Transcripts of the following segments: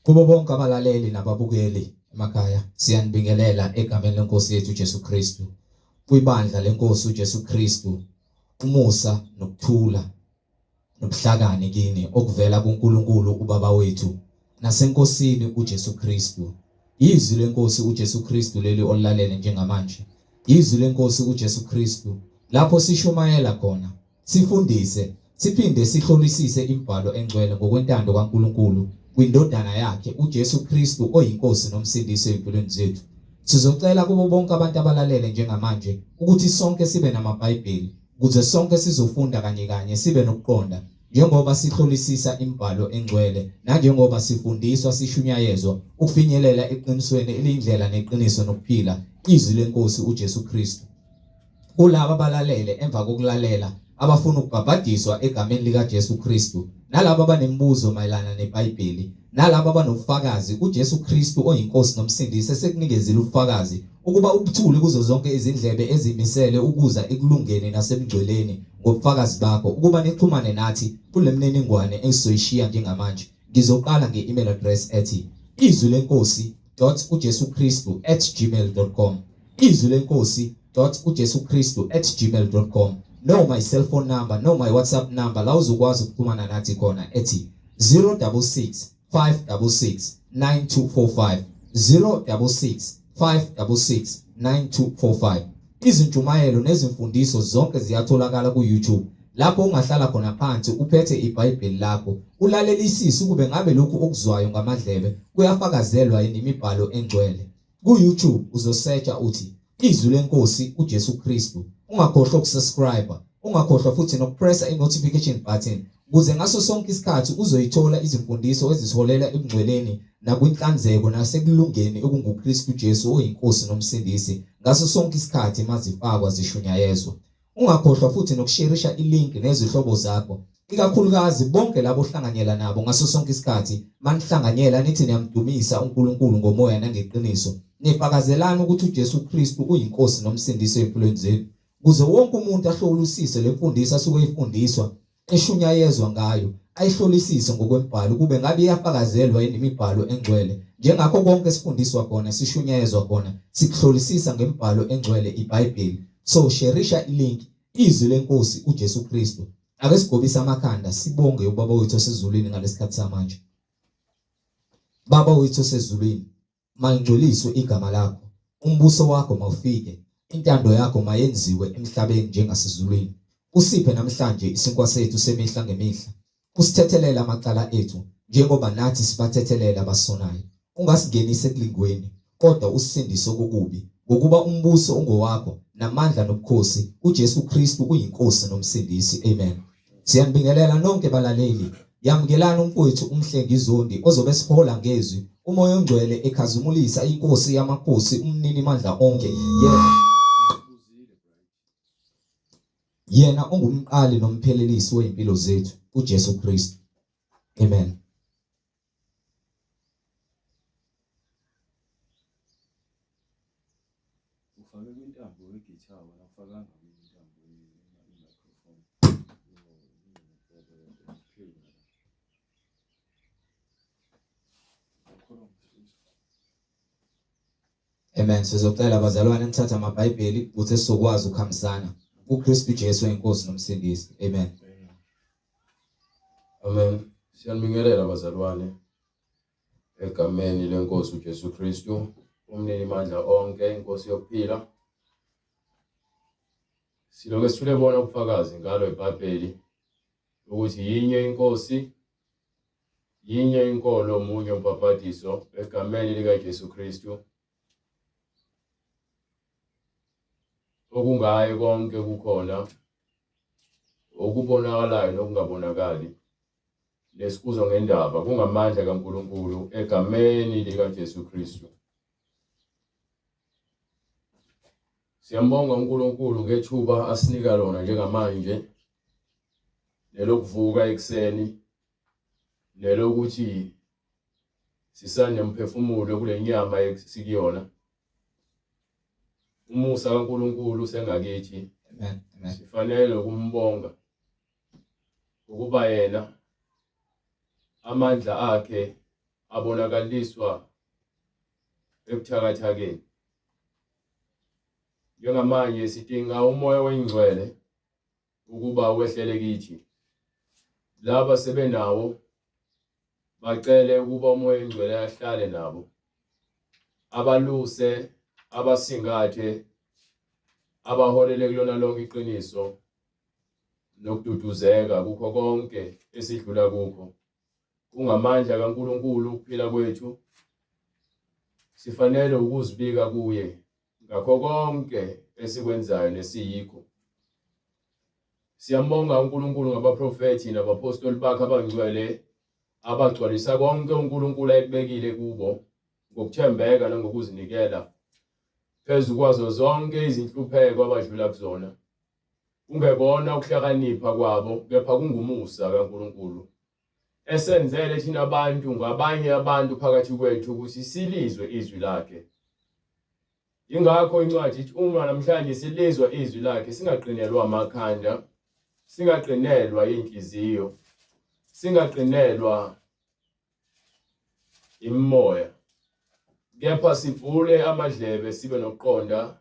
Kubo bonke abalaleli nababukeli emakhaya siyanibingelela egameni lenkosi yethu Jesu Kristu. Kwibandla lenkosi uJesu Kristu umusa nokuthula nobuhlakani kini okuvela kuNkulunkulu uBaba wethu nasenkosini uJesu Kristu. Izwi lenkosi uJesu Kristu leli olilalele njengamanje. Izwi lenkosi uJesu Kristu lapho sishumayela khona, sifundise, siphinde sihlolisise imibhalo engcwele ngokwentando kaNkulunkulu kwindodana yakhe uJesu Kristu oyinkosi nomsindisi empilweni zethu. Sizocela kubo bonke abantu abalalele njengamanje ukuthi sonke sibe namaBhayibheli ukuze sonke sizofunda kanye sibe nokuqonda njengoba sihlolisisa imibhalo engcwele nanjengoba sifundiswa sishunyayezwa ukufinyelela eqinisweni elindlela neqiniso nokuphila izwi lenkosi uJesu Kristu. Kulabo abalalele emva kokulalela abafuna ukubhabhadiswa egameni lika Jesu Kristu, nalabo abanemibuzo mayelana neBhayibheli, nalabo abanofakazi uJesu Kristu oyinkosi nomsindisi esekunikeza ubufakazi ukuba ubuthule kuzo zonke izindlebe ezimisele ukuza ekulungeni nasemgcweleni ngobufakazi bakho ukuba nixhumane nathi kule mniningwane esizoyishiya njengamanje. Ngizoqala nge-email address ethi izwilenkosi.ujesukristu@gmail.com, izwilenkosi.ujesukristu@gmail.com. No my cell phone number, no my WhatsApp number la uzokwazi ukuxhumana nathi khona ethi 066 566 9245, 066 566 9245. Izintshumayelo nezimfundiso zonke ziyatholakala ku-YouTube lapho ungahlala khona phansi uphethe iBhayibheli lakho ulalelisise ukube ngabe lokhu okuzwayo ngamadlebe kuyafakazelwa yini imibhalo engcwele. Ku-YouTube uzosearcha uthi izwi lenkosi uJesu Kristu. Ungakhohlwa ukusubscribe, ungakhohlwa futhi nokupressa i-notification button ukuze ngaso sonke isikhathi uzoyithola izimfundiso ezisiholela ebungcweleni nakwinhlanzeko nasekulungeni okunguKristu Jesu oyinkosi nomsindisi ngaso sonke isikhathi mazifakwa zishunyayezwa. Ungakhohlwa futhi nokusharisha ilink nezihlobo zakho, ikakhulukazi bonke labo ohlanganyela nabo ngaso sonke isikhathi manihlanganyela nithi niyamdumisa uNkulunkulu ngomoya nangeqiniso, nifakazelana ukuthi uJesu Kristu uyinkosi nomsindisi empilweni zenu, ukuze wonke umuntu ahlolisise le mfundiso asuke ifundiswa eshunyayezwa ngayo ayihlolisise ngokwembhalo kube ngabe iyafakazelwa yini imibhalo engcwele njengakho konke sifundiswa khona sishunyayezwa khona sikuhlolisisa ngembhalo engcwele iBhayibheli. So sharisha ilink izwi lenkosi uJesu Kristu. Ake sigobise amakhanda sibonge uBaba wethu osezulwini ngalesikhathi samanje. Baba wethu osezulwini, malingcoliswe igama lakho, umbuso wakho mawufike, intando yakho mayenziwe emhlabeni njengasezulwini. Usiphe namhlanje isinkwa sethu semihla ngemihla. Usithethelela amacala ethu njengoba nathi sibathethelela abasonayo. Ungasingenise ekulingweni kodwa usindise okubi ngokuba umbuso ungowakho namandla nobukhosi uJesu Kristu uyinkosi nomsindisi. Amen. Siyanibingelela nonke balaleli. Yamukelana umfowethu umhlengizondi ozobe sihola ngezwi umoya ongcwele ekhazimulisa inkosi yamakhosi umnini mandla onke yena ongumqali nomphelelisi weimpilo zethu uJesu Kristu. Amen. Ufake kwintambo yegitara ufakanga kwintambo ye-microphone. Amen. Sizocela abazalwane nithatha amaBhayibheli ukuthi sizokwazi ukuhambisana uKristu Jesu oyinkosi nomsindisi. Amen. Amen. Siyanibingelela abazalwane egameni lenkosi uJesu Kristu, umnini mandla onke, inkosi yokuphila. Siloke sithule bona ubufakazi ngalo iBhayibheli ukuthi yinye inkosi, yinye inkolo, omunye umbhaphathiso egameni lika Jesu Kristu. Okungaye konke kukhona, okubonakalayo nokungabonakali, lesikuzwa ngendaba kungamandla kaNkulunkulu egameni lika Jesu Kristu. Siyambonga uNkulunkulu ngethuba asinika lona njengamanje, lelokuvuka ekseni, lelokuthi sisanemphefumulo kule nyama esikuyona. Umusa kaNkulunkulu sengakithi. Amen. Amen. Sifanele ukumbonga ukuba yena amandla akhe abonakaliswa ebuthakathakeni. Njengamanje sidinga umoya oyingcwele ukuba wehlele kithi. Laba sebenawo bacele ukuba umoya oyingcwele ahlale nabo. Abaluse, abasingathe, abaholele kulona lonke iqiniso nokududuzeka kukho konke esidlula kukho. Kungamandla kaNkulunkulu ukuphila kwethu. Sifanele ukuzibika kuye ngakho konke esikwenzayo nesiyikho. Siyambonga uNkulunkulu ngabaprofethi nabapostoli bakhe abangcwele abagcwalisa konke uNkulunkulu ayekubekile kubo ngokuthembeka nangokuzinikela phezu kwazo zonke izinhlupheko abadlula kuzona. Ungebona ukuhlakanipha kwabo kepha kungumusa kaNkulunkulu esenzele thina abantu ngabanye abantu phakathi kwethu ukuthi silizwe izwi lakhe. Ingakho incwadi ithi uma namhlanje silizwa izwi lakhe singaqinelwa amakhanda, singaqinelwa inhliziyo, singaqinelwa imimoya, kepha sivule amadlebe sibe nokuqonda,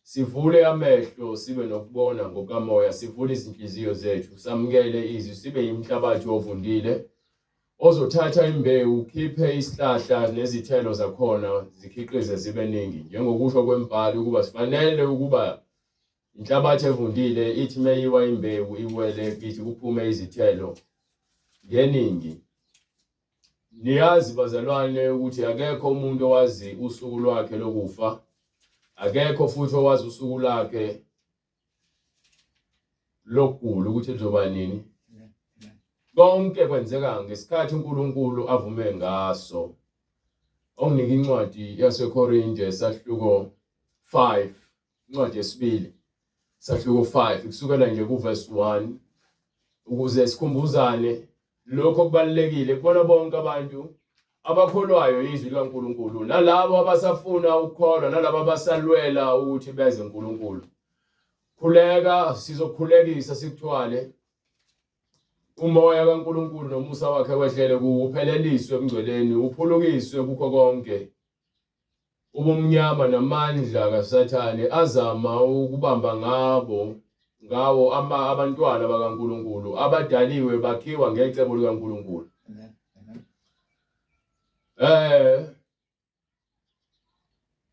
sivule amehlo sibe nokubona ngokamoya, sivule izinhliziyo zethu samukele izwi sibe yimhlabathi ovundile ozothatha imbewu ukhiphe isihlahla nezithelo zakhona zikhiqize zibe ningi. Njengokusho kwembali ukuba sifanele ukuba inhlabathi evundile ithi meyiwa imbewu iwele kithi kuphume izithelo ngeningi. Niyazi bazalwane ukuthi akekho umuntu owazi usuku lwakhe lokufa, akekho futhi owazi usuku lakhe lokugula ukuthi lizoba nini. Konke kwenzeka ngesikhathi uNkulunkulu avume ngaso. Onginika incwadi yaseKorinte esahluko 5, incwadi yesibili sahluko 5 kusukela nje kuverse 1 ukuze sikhumbuzane lokho kubalekile kubona bonke abantu abakholwayo izwi likaNkulunkulu nalabo abasafuna ukukholwa nalabo abasalwela ukuthi beze uNkulunkulu. Khuleka sizokhulekisa sikuthwale umoya kaNkulunkulu nomusa wakhe wehlele kuwo upheleliswe emngcweleni uphulukiswe kukho konke ubumnyama namandla kaSathane azama ukubamba ngawo abantwana bakaNkulunkulu abadaliwe bakhiwa ngecebo likaNkulunkulu.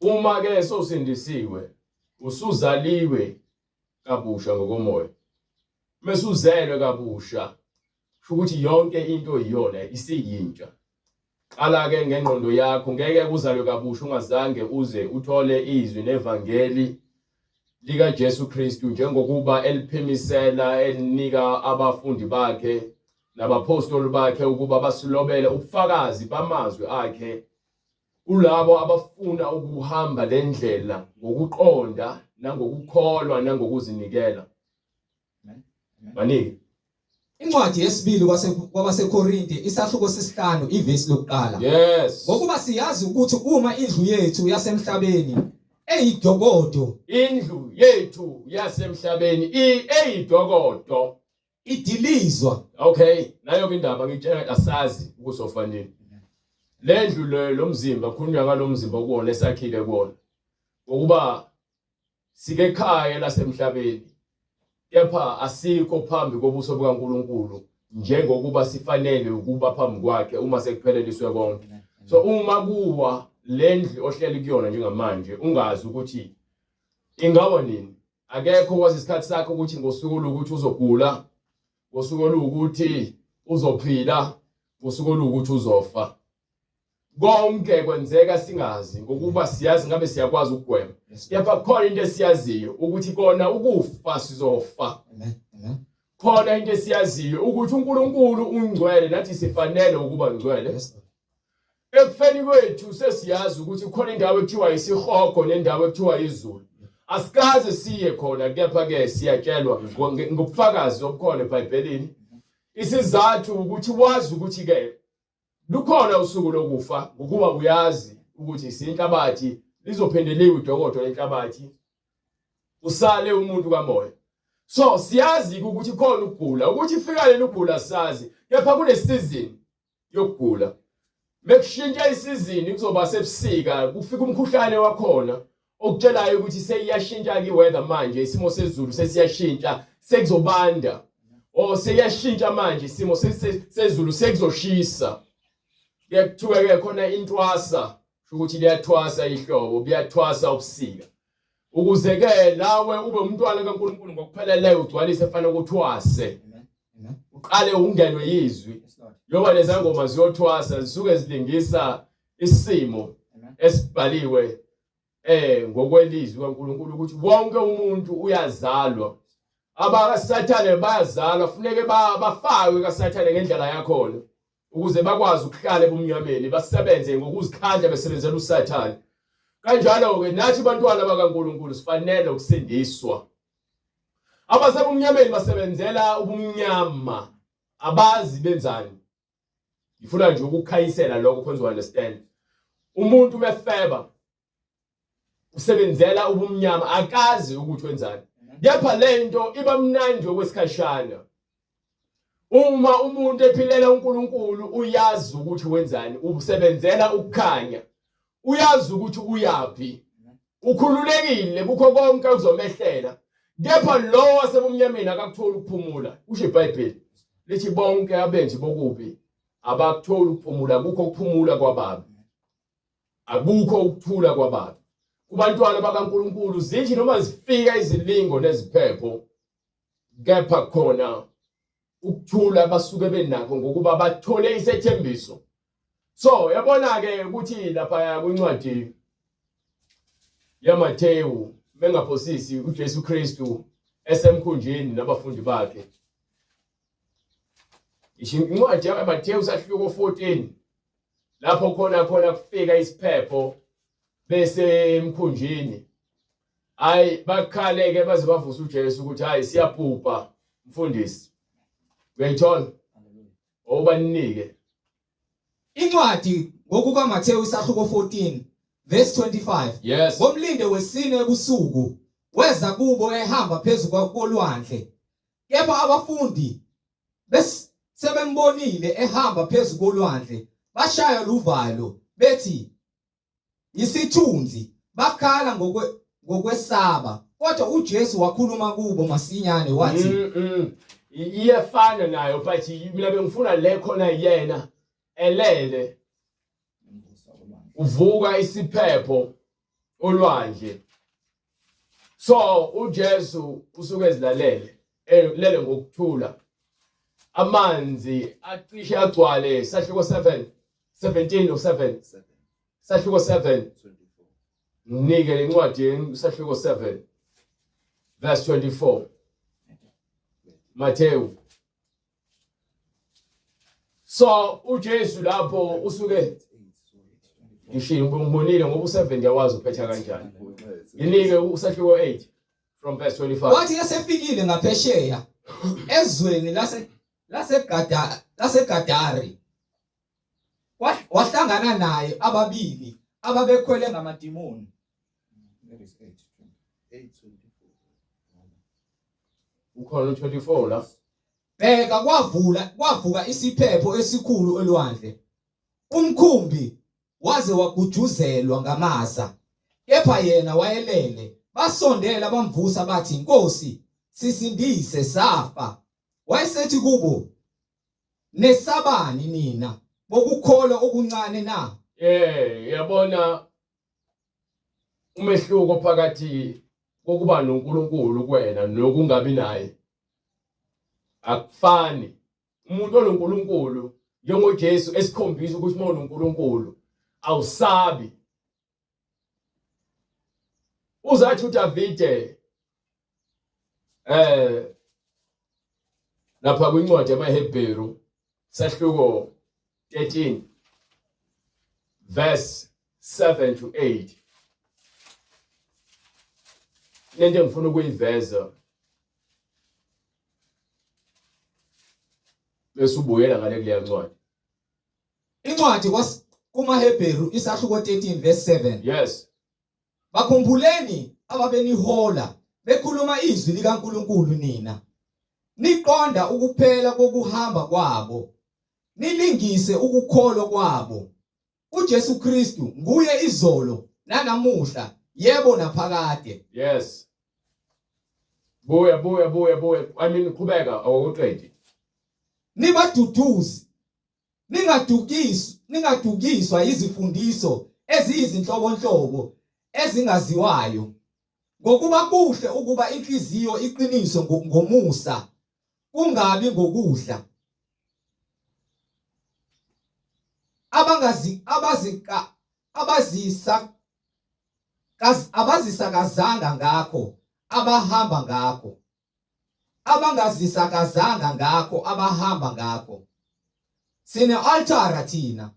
Uma ke sosindisiwe usuzaliwe kabusha ngokomoya. Mesuzelwe kabusha ukuthi yonke into iyona isiyintsha. Qala ke ngengqondo yakho ngeke uzalwe kabusha ungazange uze uthole izwi nevangeli lika Jesu Kristu njengokuba eliphimisela elinika abafundi bakhe nabapostoli bakhe ukuba basilobele ubufakazi bamazwi akhe kulabo abafuna ukuhamba lendlela ngokuqonda nangokukholwa nangokuzinikela. Banike Incwadi yesibili kwabaseKorinte isahluko sesihlanu ivesi lokuqala. Yes. Ngokuba siyazi ukuthi uma indlu yethu yasemhlabeni eyidokodo, indlu yethu yasemhlabeni eyidokodo idilizwa. Okay, nayo indaba ngitshela asazi ukusofanele. Lendlu lo mzimba khulunywa ngalomzimba kuwona esakhile kuwona. Ngokuba sike ekhaya lasemhlabeni. Kepha asikho phambi kobuso bukaNkulunkulu njengokuba sifanele ukuba phambi kwakhe uma sekupheleliswe konke. So uma kuwa lendlu ohleli kuyona njengamanje ungazi ukuthi ingawa nini. Akekho wazi isikhathi sakho ukuthi ngosuku ukuthi uzogula, ngosuku ukuthi uzophila, ngosuku ukuthi uzofa. Konke kwenzeka singazi ngokuba siyazi ngabe siyakwazi ukugwema. Kepha khona into esiyaziyo ukuthi kona ukufa sizofa. Amen. Khona into esiyaziyo ukuthi uNkulunkulu ungcwele nathi sifanele ukuba ngcwele. Ekufeni kwethu sesiyazi ukuthi khona indawo ekuthiwa isihogo nendawo ekuthiwa izulu. Asikaze siye khona kepha ke siyatshelwa ngobufakazi obukhona eBhayibhelini. Isizathu ukuthi wazi ukuthi ke lukhona usuku lokufa ngokuba uyazi ukuthi isinhlabathi lizophendeliwe idokodo lenhlabathi usale umuntu kamoya. So siyazi ukuthi khona ukugula ukuthi ifika leli ukugula sazi kepha kune season yokugula. mekushintsha isizini kuzoba sebusika kufika umkhuhlane wakhona okutshelayo ukuthi seyiyashintsha ke weather manje isimo sezulu sesiyashintsha sekuzobanda seyiyashintsha manje isimo sezulu sekuzoshisa kuyakuthiwa ke khona intwasa ukuthi liyathwasa ihlobo biyathwasa ubusika ukuze ke nawe ube umntwana kaNkulunkulu ngokupheleleyo ugcwalise efanele ukuthwase uqale ungenwe yizwi yoba lezangoma ziyothwasa zisuke zilingisa isimo esibhaliwe ngokwelizwi kaNkulunkulu ukuthi wonke umuntu uyazalwa abasathane bayazalwa kufuneke bafakwe kaSathane ngendlela yakhona ukuze bakwazi ukuhlala ebumnyameni basebenze ngokuzikhandla besebenzela uSathane kanjalo ke nathi bantwana bakaNkulunkulu sifanele ukusindiswa abasebumnyameni basebenzela ubumnyama abazi benzani ngifuna nje ukukhayisela lokho khona uunderstand umuntu mefeba usebenzela ubumnyama akazi ukuthi wenzani kepha lento iba mnandi okwesikhashana uma umuntu ephilela uNkulunkulu uyazi ukuthi wenzani usebenzela ukukhanya uyazi ukuthi uyapi ukhululekile kukho konke kuzomehlela kepha lo wasebumnyameni akakutholi ukuphumula usho iBhayibheli lithi bonke abenzi bokubi abakutholi ukuphumula kukho ukuphumula kwababi akukho ukuthula kwababi kubantwana bakaNkulunkulu zithi noma zifika izilingo neziphepho kepha khona ukuthula basuke benakho ngokuba bathole isethembiso so yabona ke ukuthi lapha kwincwadi yaMathewu bengaphosisi uJesu Kristu esemkhunjini nabafundi bakhe incwadi yaMathewu sahluko 14 lapho khona kufika isiphepho bese emkhunjini hayi bakhaleke baze bavusa uJesu ukuthi hayi siyabhubha mfundisi uyayithola obanike incwadi ngokuka Mathewu isahluko 14 verse 25 yes ngomlinde wesine ebusuku weza kubo ehamba phezulu kolwandle kepha abafundi sebembonile ehamba phezulu kolwandle bashaya luvalo bethi isithunzi bakhala ngokwesaba kodwa uJesu wakhuluma kubo masinyane wathi iyefana nayo but mina bengifuna le khona yena elele uvuka isiphepho olwandle so uJesu usuke ezilalele lele ngokuthula amanzi acishe agcwale sahluko 17 no 7 sahluko 7 nike lencwadi sahluko 7 verse 24 Mathewu so uJesu lapho usuke ngishiye umbonile ngoba u7 yawazi uphetha kanjani yinike usahluko 8 from verse 25 wathi esefikile ngaphesheya ezweni laseGadari wahlangana naye ababili ababekhwele ngamadimoni ukhona 24 la bheka kwavuka isiphepho esikhulu olwandle umkhumbi waze wagujuzelwa ngamasa kepha yena wayelele basondela bamvusa bathi Nkosi sisindise safa wayesethi kubo nesabani nina bokukholwa okuncane na yabona umehluko phakathi kokuba noNkulunkulu kuwena nokungabi naye akufani umuntu onoNkulunkulu njengoJesu esikhombisa ukuthi uma unoNkulunkulu awusabi uzathi uDavide lapha kwincwadi yamaHebheru sahluko 13 verse 7 to 8 lento ngifuna ukuyiveza bese ubuyela ngale kuleya ncwadi incwadi kumaHebheru isahluko 13 verse 7 yes bakhumbuleni ababenihola bekhuluma izwi likaNkulunkulu nina niqonda ukuphela kokuhamba kwabo nilingise ukukholwa kwabo uJesu Kristu nguye izolo nanamuhla yebo naphakade. Yes. Buya. I mean qhubeka awuqedi. Nibaduduzi. Ningadukiswa izifundiso eziyizinhlobonhlobo ezingaziwayo. Ngokuba kuhle ukuba inhliziyo iqiniswe ngomusa kungabi ngokudla. Abazisakazanga ngakho abahamba ngakho. Abangazisakazanga ngakho abahamba ngakho. Sine altara thina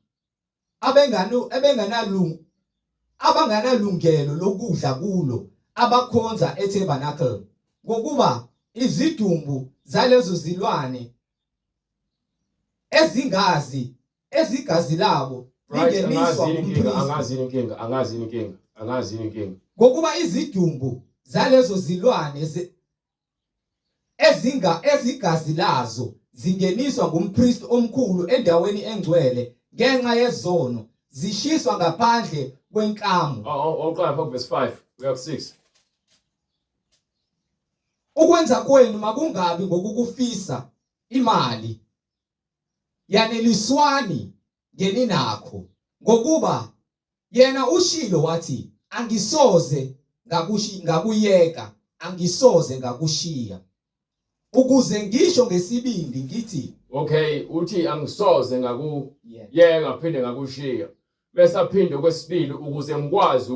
abanganalungelo lokudla kulo abakhonza eTabernacle ngokuba izidumbu zalezo zilwane ezigazi labo lingeniswa kumpristi. Angazi inkinga. Ngokuba izidumbu zalezo zilwane ezigazi lazo zingeniswa ngumpristi omkhulu endaweni engcwele ngenxa yezono zishiswa ngaphandle kwenkamu. Awuqala verse 5 uya ku6. Ukwenza kwenu makungabi ngokukufisa imali yaneliswani ngeninakho ngokuba yena ushilo wathi angisoze ngakuyeka angisoze ngakushiya. Ukuze ngisho ngesibindi ngithi okay uthi angisoze ngakuyeka phinde ngakushiya. Bese aphinde kwesibili ukuze ngikwazi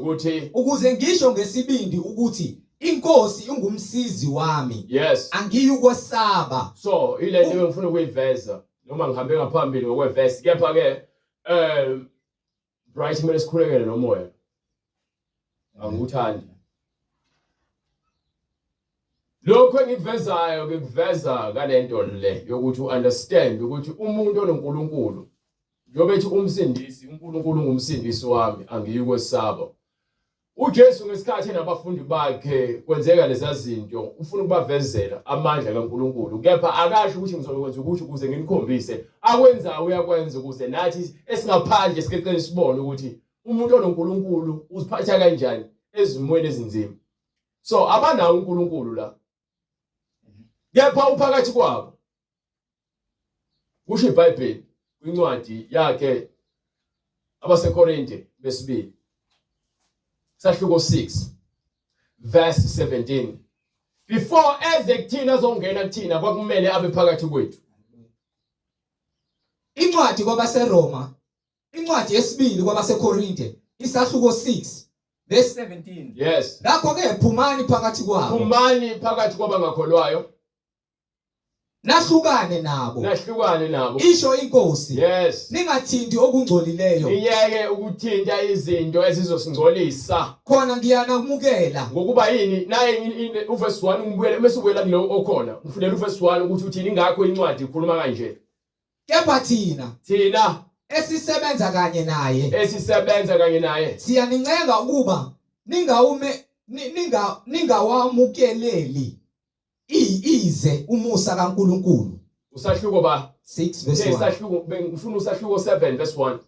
ngisho ngesibindi ukuthi inkosi ingumsizi wami. Yes. Angiyukwesaba. So ile nto ngifuna ukuyiveza noma ngihambe ngaphambili ngokweverse kepha ke Bright kumele sikhulekele nomoya. Angikuthandi. Lokho engikuvezayo ngikuveza kalento le yokuthi uunderstand ukuthi umuntu onoNkulunkulu njobethi umsindisi uNkulunkulu ngumsindisi wami angiyukwesaba. uJesu ngesikhathi nabafundi bakhe kwenzeka lezi zinto ufuna ukubavezela amandla kaNkulunkulu kepha akasho ukuthi ngizokwenza ukuthi ukuze nginikhombise akwenzayo uyakwenza ukuze nathi esingaphandle sikeqele sibone ukuthi umuntu onoNkulunkulu uziphatha kanjani ezimweni ezinzima. So abanawo uNkulunkulu la kepha uphakathi kwabo. Kusho iBhayibheli kwincwadi yakhe abaseKorinte besibili sahluko 6 verse 17 before eze kuthina azongena kuthina kwakumele abe phakathi kwethu. Incwadi kwabaseRoma incwadi yesibili kwabaseKorinte isahluko 6 verse 17. Yes. Ngakho ke phumani phakathi kwabo. Phumani phakathi kwabangakholwayo. Nahlukane nabo. Isho inkosi. Yes. Ningathinti okungcolileyo. Niyeke ukuthinta izinto ezizosingcolisa. Khona ngiyanamukela. Ngokuba yini naye uverse 1 ngibuyele bese ubuyela kulo okhona. Ngifundela uverse 1 ukuthi uthini ingakho incwadi ikhuluma kanje. Kepha thina esisebenza kanye naye. Siyanincenga ukuba ningawamukeleli ize umusa kaNkulunkulu. Usahluko ba 6 verse 1. Usahluko ngifuna usahluko 7 verse 1.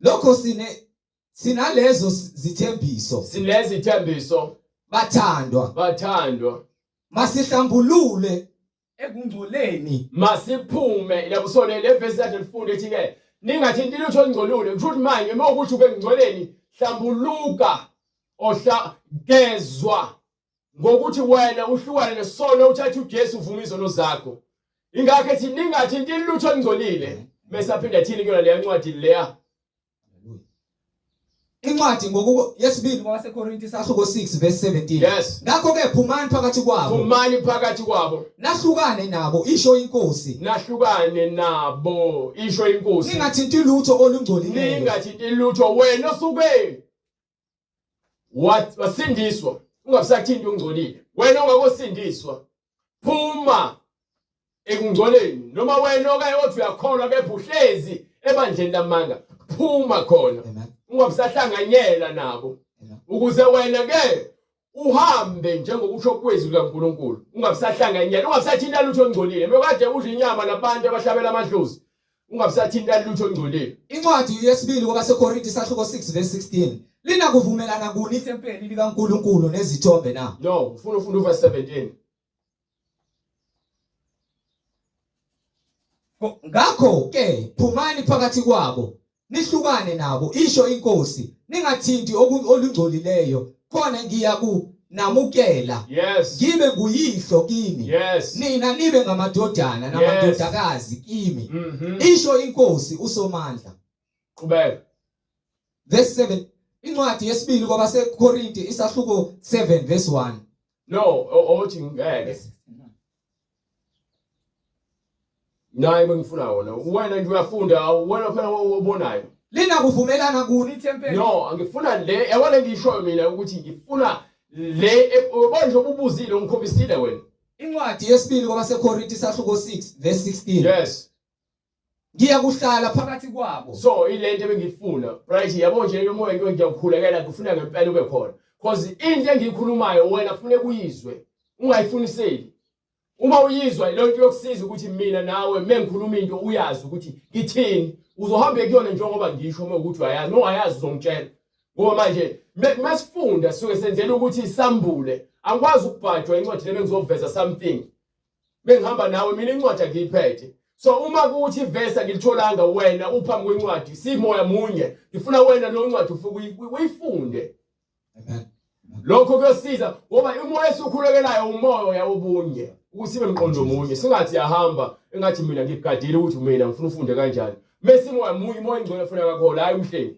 Lokho sinalezo zithembiso. Sinezi thembiso bathandwa. Masihlambulule ekungcoleni. Masiphume labusole le verse yakhe lifunde ethi ke ningathinti lutho olungcolile kusho ukuthi manje mawukuthi ube ngcoleni hlambuluka gezwa ngokuthi wena uhlukane nesono uthathe uJesu uvuma izono zakho. Ingakho ethi ningathinti lutho olungcolile bese aphinda athini kuyona le ncwadi leya. Incwadi ngoku yesibili kwabaseKorinte sahluko 6 verse 17. Yes. Ngakho ke phumani phakathi kwabo. Nahlukane nabo isho inkosi. Ningathinti lutho olungcolileyo. Wena osuke wasindiswa ungabusathinti ungcolile. Wena ongakosindiswa phuma ekungcoleni noma wena okaye othi uyakholwa kepha uhlezi ebandleni lamanga phuma khona. Ungabusahlanganyela nabo ukuze wena ke uhambe njengokusho kwezwi likaNkulunkulu. Ungabusahlanganyela ungabusathinta lutho olungcolile. Bekade udla inyama nabantu abahlabela amadlozi ungabusathinta lutho ongcolile. Incwadi yesibili kwabaseKorinti isahluko 6 verse 16 lina kuvumelana kuni ithempeli likaNkuluNkulu nezithombe na? No, ufuna ufunda uverse 17. Ngakho ke phumani phakathi kwabo nihlukane nabo isho inkosi ningathinti olungcolileyo khona ngiya kunamukela Yes. ngibe nguyihlo kini Yes. nina nibe ngamadodana namadodakazi kimi Mhm. isho inkosi uSomandla. Qhubeka. Verse 7 incwadi yesibili kwabaseKorinti isahluko 7 verse 1 No, othi ngeke. Naye bengifuna wona. Wena nje uyafunda, wena phela obonayo. lina kuvumelana kuni ithempeli? No, angifuna le, yabona ngishoyo mina ukuthi ngifuna le ubonje ububuzile ungikhombisile wena. Incwadi yesibili kwabaseKorinti isahluko 6 verse 16 Yes. ngiya kuhlala phakathi kwabo. So ilento ebengifuna, right? Yabo nje umoya ngiyakukhulekela kufuna ngempela ube khona. Because into engiyikhulumayo wena ufune kuyizwe. Ungayifuniseli. Uma uyizwa le nto yokusiza ukuthi mina nawe mengikhuluma into uyazi ukuthi ngithini, uzohambe kuyona njengoba ngisho uma ukuthi uyayazi, uma uyazi uzongitshela. Ngoba manje masifunda suke senzela ukuthi isambule. Angikwazi ukubhajwa incwadi le bengizoveza something. Bengihamba nawe mina incwadi angiyiphethe. So uma kuthi iverse angilitholanga wena uphambi kwencwadi simoya munye ngifuna wena lo ncwadi ufike uyifunde. Amen. Lokho kuyosiza ngoba umoya esikhulekelayo umoya wobunye ukuthi sibe mqondo munye singathi yahamba engathi mina ngigadile ukuthi mina ngifuna ufunde kanjani mesimoya munye umoya ingcwele ufuna kakhona hayi umhleli.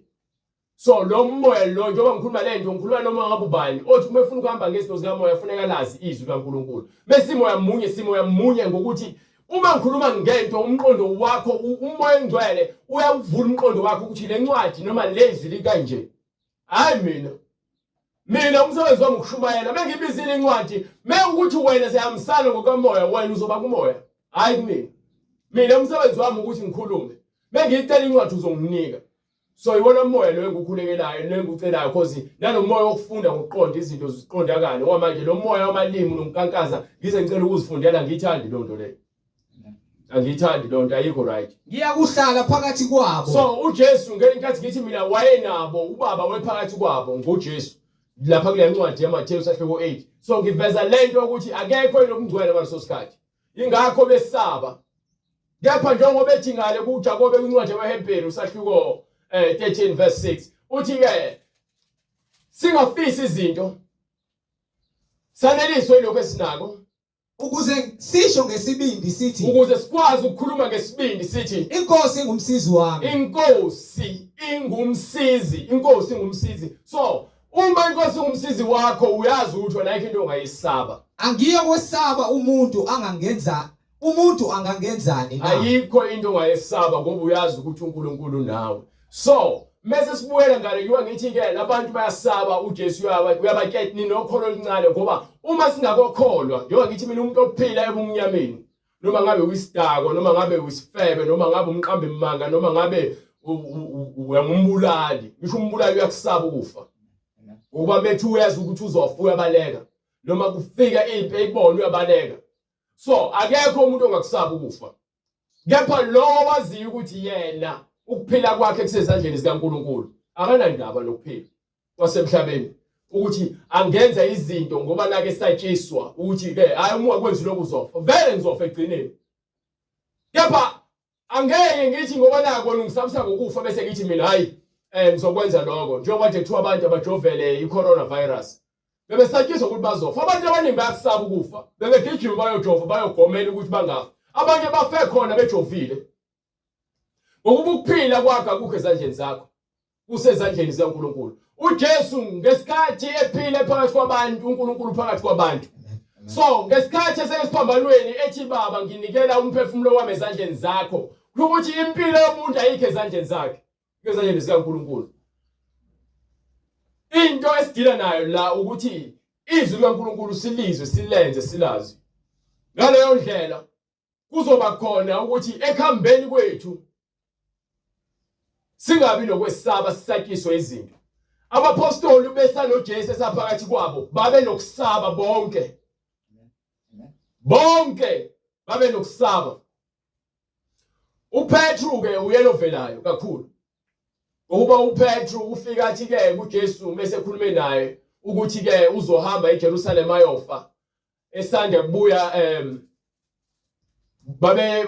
So lo moya lo njengoba ngikhuluma le nto ngikhuluma noma ngabe ubani othi uma ufuna ukuhamba ngezinto zikamoya ufuneka lazi izwi kaNkuluNkulu mesimoya munye ngokuthi uma ngikhuluma ngento umqondo wakho umoya engcwele uyavula umqondo wakho ukuthi le ncwadi noma lezi likanje. Hayi mina umsebenzi wami ukushumayela mengibizile incwadi ukuthi wena siyamsana ngokamoya wena uzoba kumoya hayi kumina. Mina umsebenzi wami ukuthi ngikhulume mengiyitela incwadi uzonginika. So ibona umoya lo engikukhulekelayo nengucelayo because nalomoya wokufunda ngokuqonda izinto ziqondakala ngoba manje lo moya wamalimi nonkankaza ngize ngicela ukuzifundela ngiyithandi lo nto leyo. Angiyithandi lo nto ayikho right. Ngiya kuhlala phakathi kwabo. So uJesu ngeke ngithi ngithi mina wayenabo ubaba wephakathi kwabo ngoJesu. Lapha kule ncwadi yaMathewu sahluko 8. So ngiveza lento ukuthi akekho enokungcwele ngaleso sikhathi. Ingakho besaba. Kepha njengoba ethi ngale kuJakobe kwincwadi yabaHebheru sahluko 13 verse 6 uthi ke singafisi izinto saneliswe lokho esinako ukuze sisho ngesibindi sithi ukuze sikwazi ukukhuluma ngesibindi sithi inkosi ingumsizi wami. Inkosi ingumsizi. So uma inkosi ingumsizi wakho uyazi ukuthi wena ayikho into ongayisaba. Angiyo kwesaba umuntu angangenzani na. Ayikho into ongayisaba ngoba uyazi ukuthi uNkulunkulu nawe. So mase sibuyela ngale yiwa ngithi ke labantu bayasaba uJesu uyabakhetha ninokholo oluncane ngoba uma singakokholwa njengoba ngithi mina umuntu ophila ebumnyameni noma ngabe uyisidako noma ngabe uyisifebe noma ngabe umqambe imanga noma ngabe uyamumbulali ngisho umbulali uyakusaba ukufa. Ngoba methu uyazi ukuthi uzofa uyabaleka noma kufika impi eyibona uyabaleka. So akekho umuntu ongakusaba ukufa. Kepha lo waziyo ukuthi yena ukuphila kwakhe kusezandleni zikaNkuluNkulu akanandaba nokuphila kwasemhlabeni ukuthi angenza izinto ngoba nake satshiswa ukuthi ke hayi uma kwenza lokho uzofa vele ngizofa egcineni. Kepha angeke ngithi ngoba nako ngisabisa ngokufa bese ngithi mina hayi ngizokwenza lokho njengoba nje kuthiwa abantu abajovele i-coronavirus bebesatshiswa ukuthi bazofa. Abantu abaningi bayakusaba ukufa bebegijima bayojova bayogomela ukuthi bangafi. Abanye bafe khona bejovile. Ngokuba ukuphila kwakhe akukho ezandleni zakho kusezandleni zikaNkuluNkulu. uJesu ngesikhathi ephile phakathi kwabantu uNkulunkulu phakathi kwabantu. So ngesikhathi esesiphambanweni ethi baba nginikela umphefumulo wami ezandleni zakho ukuthi impilo yomuntu ayikho ezandleni zakhe ezandleni zikaNkulunkulu. Into esidila nayo la ukuthi izwi likaNkulunkulu silizwe silenze silazi. Ngaleyo ndlela kuzoba khona ukuthi ekhambeni kwethu singabi nokwesaba sisatshiswe izinto. Abapostoli besano Jesu esaphakathi kwabo babe nokusaba bonke. Bonke babe nokusaba. uPetru ke uyelovelayo kakhulu. Ngoba uPetru ufika athi ke kuJesu bese ekhulume naye ukuthi ke uzohamba eJerusalem ayofa. Esande kubuya babe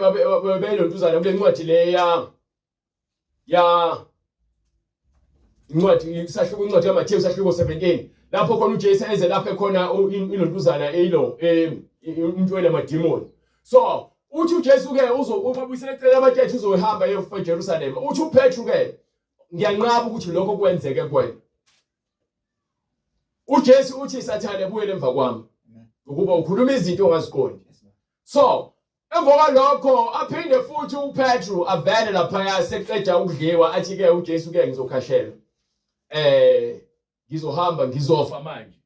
lontuzana kule ncwadi le ya incwadi isahluko incwadi kaMathewu sahluko 17 lapho khona uJesu eze lapho khona ilontuzana eyilo umuntu wenamadimoni. So uthi uJesu ke ubabuyisela ecela abathethu uzohamba eyofa eJerusalem. Uthi uPetru ke ngiyanqaba ukuthi lokho kwenzeke kuwena. uJesu uthi Sathane ebuyele emva kwami ukuba ukhuluma izinto ongaziqondi. So emva kwalokho aphinde futhi uPetru avele lapha seqeda ukudliwa athi ke uJesu ke ngizokhashela. Ngizohamba ngizofa manje.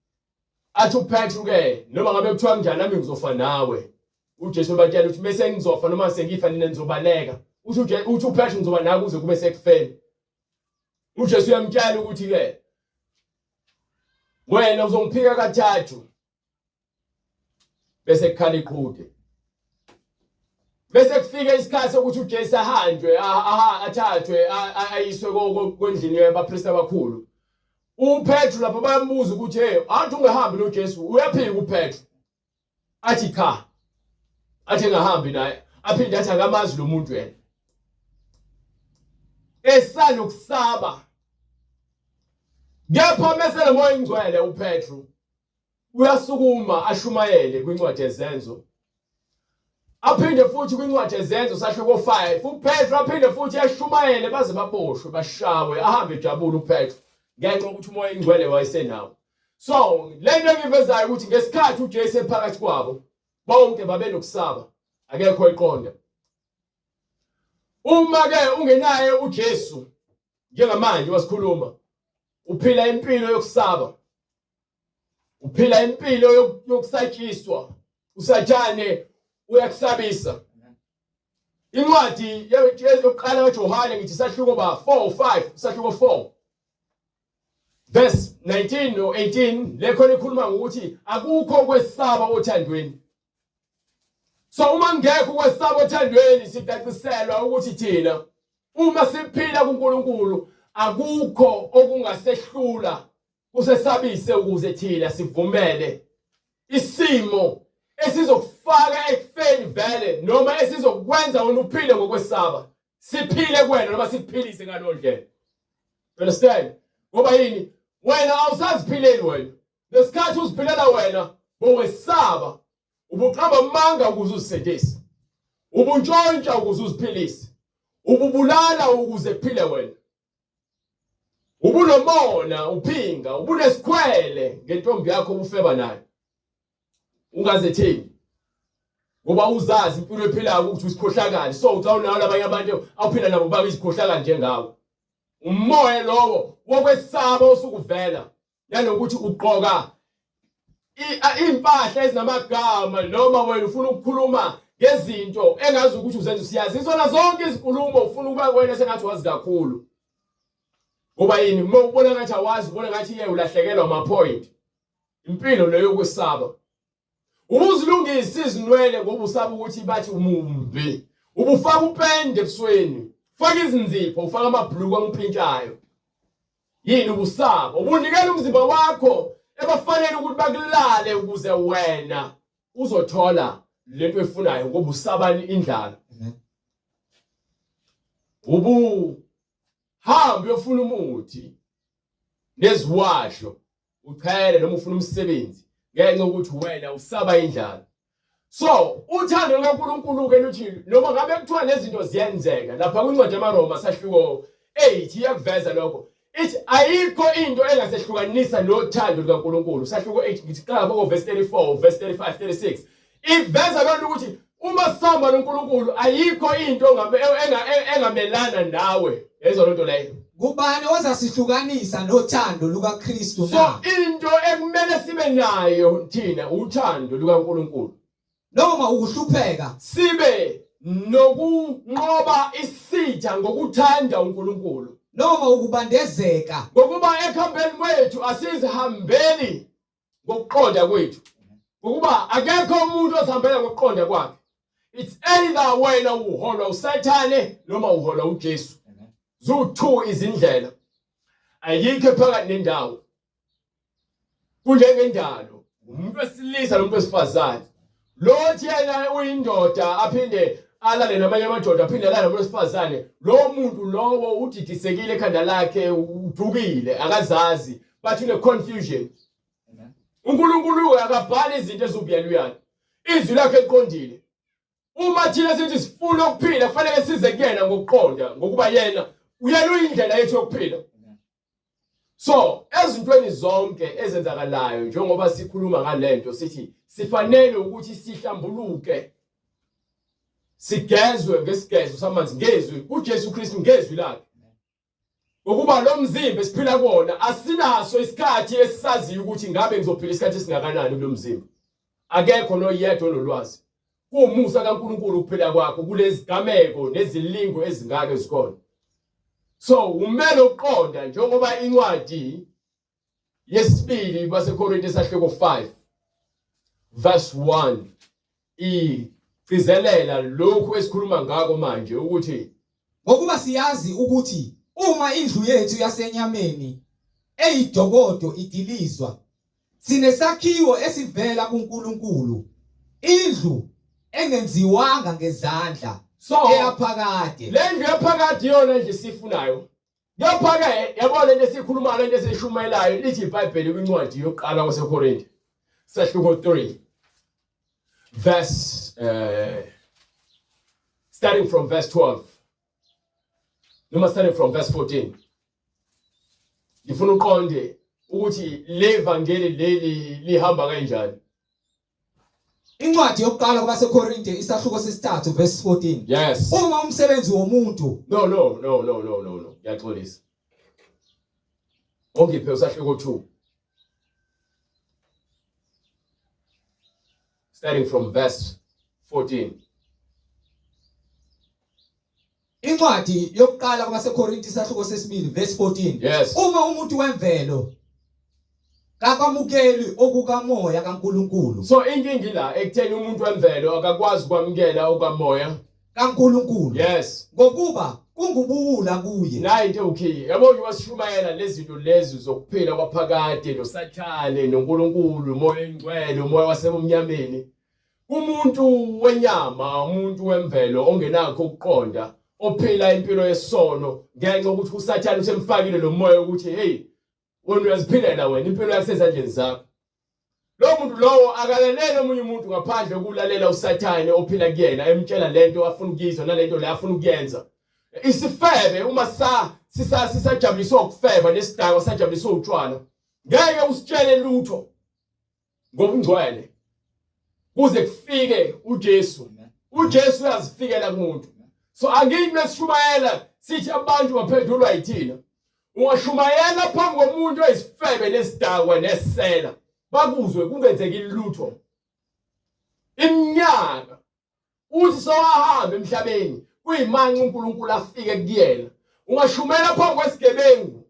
Athi uPetru ke noma ngabe kuthiwa kanjani nami ngizofa nawe. uJesu batshela ukuthi bese ngizofa noma sengifa nina nizobaleka. Uthi uPetru ngizoba nawe kuze kube sekufeni. uJesu uyamtshela ukuthi ke wena uzongiphika kathathu bese kukhala iqhude. Bese kufika isikhathi sokuthi uJesu ahanjwe athathwe ayiswe kwendlini yabapristi abakhulu. uPetru lapho bayambuza ukuthi hey athi ungehambi noJesu uyaphika uPetru. Athi cha. Athi engahambi naye aphinde athi akamazi lo muntu yena. Esalokusaba. Kepha mase nomoya ingcwele uPetru uyasukuma ashumayele kwincwadi yezenzo. Aphinde futhi kwincwadi yezenzo sahluko 5 uPetru aphinde futhi ashumayele baze baboshwe bashawe ahambe ejabula uPetru ngenxa ukuthi umoya ingcwele wayesenawo. So lento engivezayo ukuthi ngesikhathi uJesu ephakathi kwabo bonke babe nokusaba akekho eqonda. Uma ke ungenaye uJesu njengamanje wasikhuluma uphila impilo yokusaba. Uphila impilo yokusatshiswa. Usathane uyakusabisa. Incwadi yokuqala kaJohane ngithi sahluko ba 4:5 sahluko 4 verse 19 no 18 lekhona ikhuluma ngokuthi akukho kwesaba othandweni. So uma ngekho kwesaba othandweni sidaciselwa ukuthi thina uma siphila kuNkulunkulu akukho okungasehlula kusesabise ukuze thina sivumele isimo esizokufaka ekufeni vele noma esizokwenza wena uphile ngokwesaba siphile kuwena noma sikuphilise ngalondlela. Understand? Ngoba yini wena awusaziphileli wena lesikhathi uziphilela wena bowesaba ubuqamba amanga ukuze uzisindise ubuntshontsha ukuze uziphilise ububulala ukuze kuphile wena ubunomona uphinga ubunesikhwele ngentombi yakho ubufeba nayo ungazethembi ngoba uzazi impilo ephilayo ukuthi usikhohlakala. So ucawunayo labanye abantu awuphila nabo babe izikhohlakala njengawe. Umoya lowo wokwesaba osukuvela yanokuthi ugqoka impahla ezinamagama noma wena ufuna ukukhuluma ngezinto engazi ukuthi uzenza usiyazi izona zonke izinkulumo ufuna ukuba wena sengathi wazi kakhulu. Ngoba yini uma ubona ngathi awazi ubona ngathi yeye ulahlekelwa ama point. Impilo leyo yokwesaba. Ubuzilungisa izinwele ngoba usaba ukuthi bathi umumbi. Ubufaka upende ebusweni. Ufaka izinzipho, ufaka amabhluku angiphintshayo. Yini ubusaba? Ubunikela umzimba wakho ebafanele ukuthi bakulale ukuze wena uzothola lento efunayo ngoba usabani indlala. Hambe ufuna umuthi neziwasho uchele noma ufuna umsebenzi ngenxa ukuthi wena usaba indlala. So uthando lukaNkulunkulu ke luthi noma ngabe kuthiwa lezinto ziyenzeka lapha kwincwadi yaMaroma sahluko 8 iyakuveza lokho. Ithi ayikho into engasehlukanisa nothando lukaNkulunkulu. Sahluko 8 ngithi xa ngabo verse 34 verse 35 36 iveza lento ukuthi uma sihamba noNkulunkulu ayikho into engamelana nawe. Yezo lento leyo. Kubani ozasihlukanisa nothando lukaKristu na? So into ekumele sibe nayo thina uthando lukaNkulunkulu. Noma ukuhlupheka sibe nokunqoba isitha ngokuthanda uNkulunkulu. Noma ukubandezeka Ngokuba ekhambeni kwethu asizihambeli ngokuqonda kwethu. Ngokuba akekho umuntu ozihambela ngokuqonda kwakhe. it's either wena uholwa usathane noma uholwa uJesu. Zu-2 izindlela. Ayikho phakathi nendawo. Kunjengendalo, umuntu wesilisa nomuntu wesifazane. Lothi yena uyindoda aphinde alale namanye amadoda aphinde alale nomuntu wesifazane. Lo muntu lowo udidisekile ekhanda lakhe, udukile, akazazi, bathi une confusion. uNkulunkulu akabhali izinto ezubuyeluyana. Izwi lakhe liqondile. Uma thina sithi sifuna ukuphila kufanele size kuyena ngokuqonda ngokuba yena uyindlela yethu yokuphila. So, ezintweni zonke ezenzakalayo njengoba sikhuluma ngalento sithi sifanele ukuthi sihlambuluke. Sigezwe ngesigezo samanzi ngezwi uJesu Kristu ngezwi lakhe. Ngokuba lo mzimba esiphila kuona asinaso isikhathi esisaziyo ukuthi ngabe ngizophila isikhathi esingakanani kulo mzimba. Akekho noyedwa onolwazi. Kuumusa kaNkulunkulu ukuphila kwakho kulezi gameko nezilingo ezingaka ezikona. So umele uqonda njengoba incwadi yesibili baseKorinte sahloko 5 verse 1 igcizelela lokhu esikhuluma ngako manje ukuthi ngokuba siyazi ukuthi uma indlu yethu yasenyameni eyidokodo idilizwa sinesakhiwo esivela kuNkulunkulu, indlu engenziwanga ngezandla, eyaphakade. Le ndlu ephakade yona nje sifunayo. Yaphakade yabona into esikhuluma lento esishumayelayo lithi iBhayibheli kwincwadi yokuqala kwaseKorinte sahloko 3 verse starting from verse 12 noma starting from verse 14. Ngifuna uqonde ukuthi le evangeli leli lihamba kanjani. Incwadi yokuqala kwabaseKorinte isahluko sesithathu verse 14. Yes. Uma umsebenzi womuntu. No. Ngiyaxolisa. Ongiphe usahluko 2. Starting from verse 14. Incwadi yokuqala kwabaseKorinte isahluko sesibili verse 14. Yes. Uma umuntu wemvelo kakwamukeli okukamoya kaNkulunkulu. So inkingi la ekutheni umuntu wemvelo akakwazi ukwamukela okamoya kaNkulunkulu. Yes. Ngokuba kungubuwula kuye. Nayi into okay. Yabona wasishumayela lezi zinto lezi zokuphila kwaphakade noSathane noNkulunkulu, umoya engcwele, umoya wasebumnyameni. Umuntu wenyama, umuntu wemvelo ongenakho ukuqonda, ophila impilo yesono ngenxa ukuthi uSathane usemfakile lo moya ukuthi hey wena uyaziphilela wena impilo yakho sezandleni zakho. Lo muntu lowo akalalele omunye umuntu ngaphandle kokulalela uSathane ophila kuyena emtshela lento afuna ukuyizwa nalento le afuna ukuyenza. Isifebe uma sisajabuliswa ukufeba nesidakwa sajabuliswa utshwala. Ngeke usitshele lutho ngobungcwele kuze kufike uJesu. uJesu uyazifikela kumuntu. So angini mesishumayela sithi abantu baphendulwa yithina. Ungashumayela phambi komuntu oyisifebe nesidakwa nesela bakuzwe kungenzeki lutho. Iminyaka uthi sowahamba emhlabeni kuyimanje uNkulunkulu afike kuyena. Ungashumela phambi kwesigebengu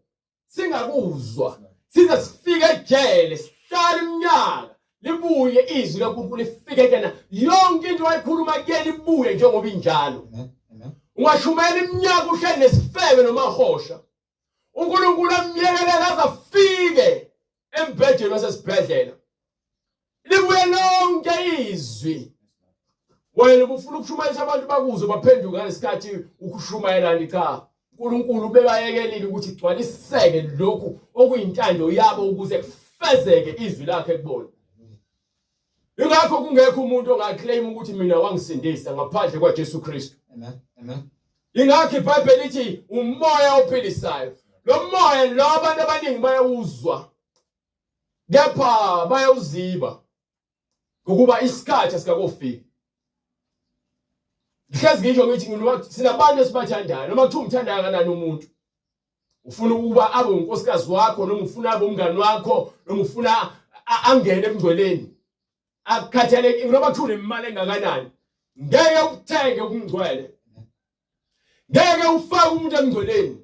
singakuzwa size sifike ejele sihlala iminyaka libuye izwi laNkulunkulu lifike kena yonke into wayikhuluma kuyena ibuye njengoba injalo. Ungashumela iminyaka uhleli nesifebe nomahosha uNkulunkulu amyekelela aze afike embhedeni wasesibhedlela libuye lonke izwi. Wena ufuna ukushumayela abantu bakuzwe baphenduka ngesikhathi ukushumayelana cha uNkulunkulu bebayekelile ukuthi igcwaliseke lokhu okuyintando yabo ukuze kufezeke izwi lakhe kubona. Ingakho kungekho umuntu ongaclaim ukuthi mina wangisindisa ngaphandle kwaJesu Kristu. Amen. Ingakho iBhayibheli lithi umoya ophilisayo. Lo moya lo abantu abaningi bayawuzwa. Kepha bayawuziba ngokuba isikhathi asikakofiki. Ngihlezi ngisho ngithi sinabantu esibathandayo noma kuthiwa umthanda kanani umuntu. Ufuna ukuba abe unkosikazi wakho noma ufuna abe umngani wakho noma ufuna angene emngcweleni. Akukhathaleki noma kuthiwa unemali engakanani. Ngeke ukuthenge ukungcwele. Ngeke ufake umuntu emngcweleni.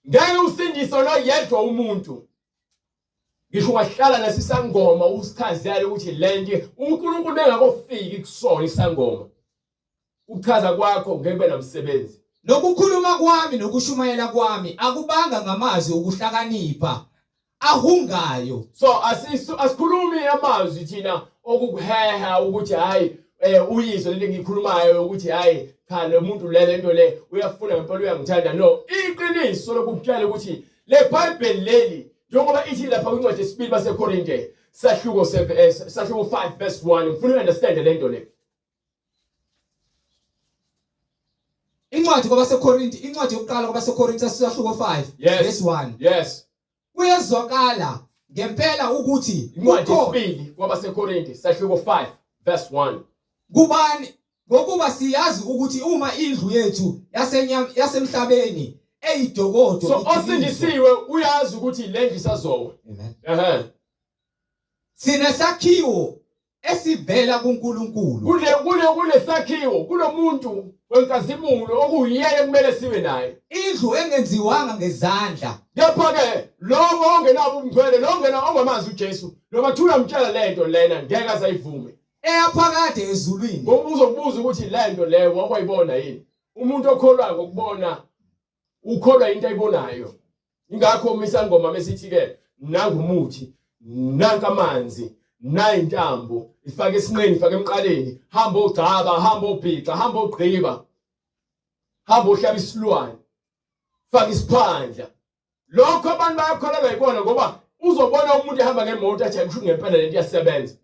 Ngeke usindise noyedwa umuntu. Ngisho ungahlala nasisangoma usichazele ukuthi lento uNkulunkulu bengakofiki kusona isangoma. ukuchaza kwakho ngeke kube namsebenzi. Nokukhuluma kwami nokushumayela kwami akubanga ngamazwi okuhlakanipha ahungayo. So asikhulumi amazwi thina okukuheha ukuthi hayi uyizwe leli ngikhulumayo ukuthi hayi cha lo muntu lento le uyafuna ngempela uyangithanda. No, iqiniso lokukutshela ukuthi le Bible leli njengoba ithi lapha kwincwadi yesibili baseKorinte sahluko 5 verse 1 ngifuna understand lento le. Incwadi kwabaseKorinte, incwadi yokuqala kwabaseKorinte sahluko 5 verse 1. Yes. Kuyezwakala ngempela ukuthi incwadi yesibili kwabaseKorinte sahluko 5 verse 1. Kubani ngokuba siyazi ukuthi uma indlu yethu yasemhlabeni eyidokodo so osindisiwe uyazi ukuthi le ndlu isazowa. Sinesakhiwo esivela kuNkulunkulu. Kule sakhiwo kulomuntu wenkazimulo okuyiyena kumele sibe naye. Indlu engenziwanga ngezandla. Kepha ke lo ongenabo umngcwele lo ongamazi uJesu lo bathula umtshela lento lena ngeke asayivume. Eyaphakade ezulwini. Ngoba uzokubuza ukuthi lento leyo wakwayibona yini. Umuntu okholwa ngokubona ukholwa into ayibonayo. Ingakho umisangoma mesithi ke nangumuthi nanka amanzi nayintambo ifake esinqeni ifake emqaleni hamba ogcaba hamba obhixa hamba ogqiba hamba ohlaba isilwane faka isiphandla. Lokho abantu bayakholwa bayibona ngoba uzobona umuntu ehamba ngemoto athi akusho ngempela lento iyasebenza.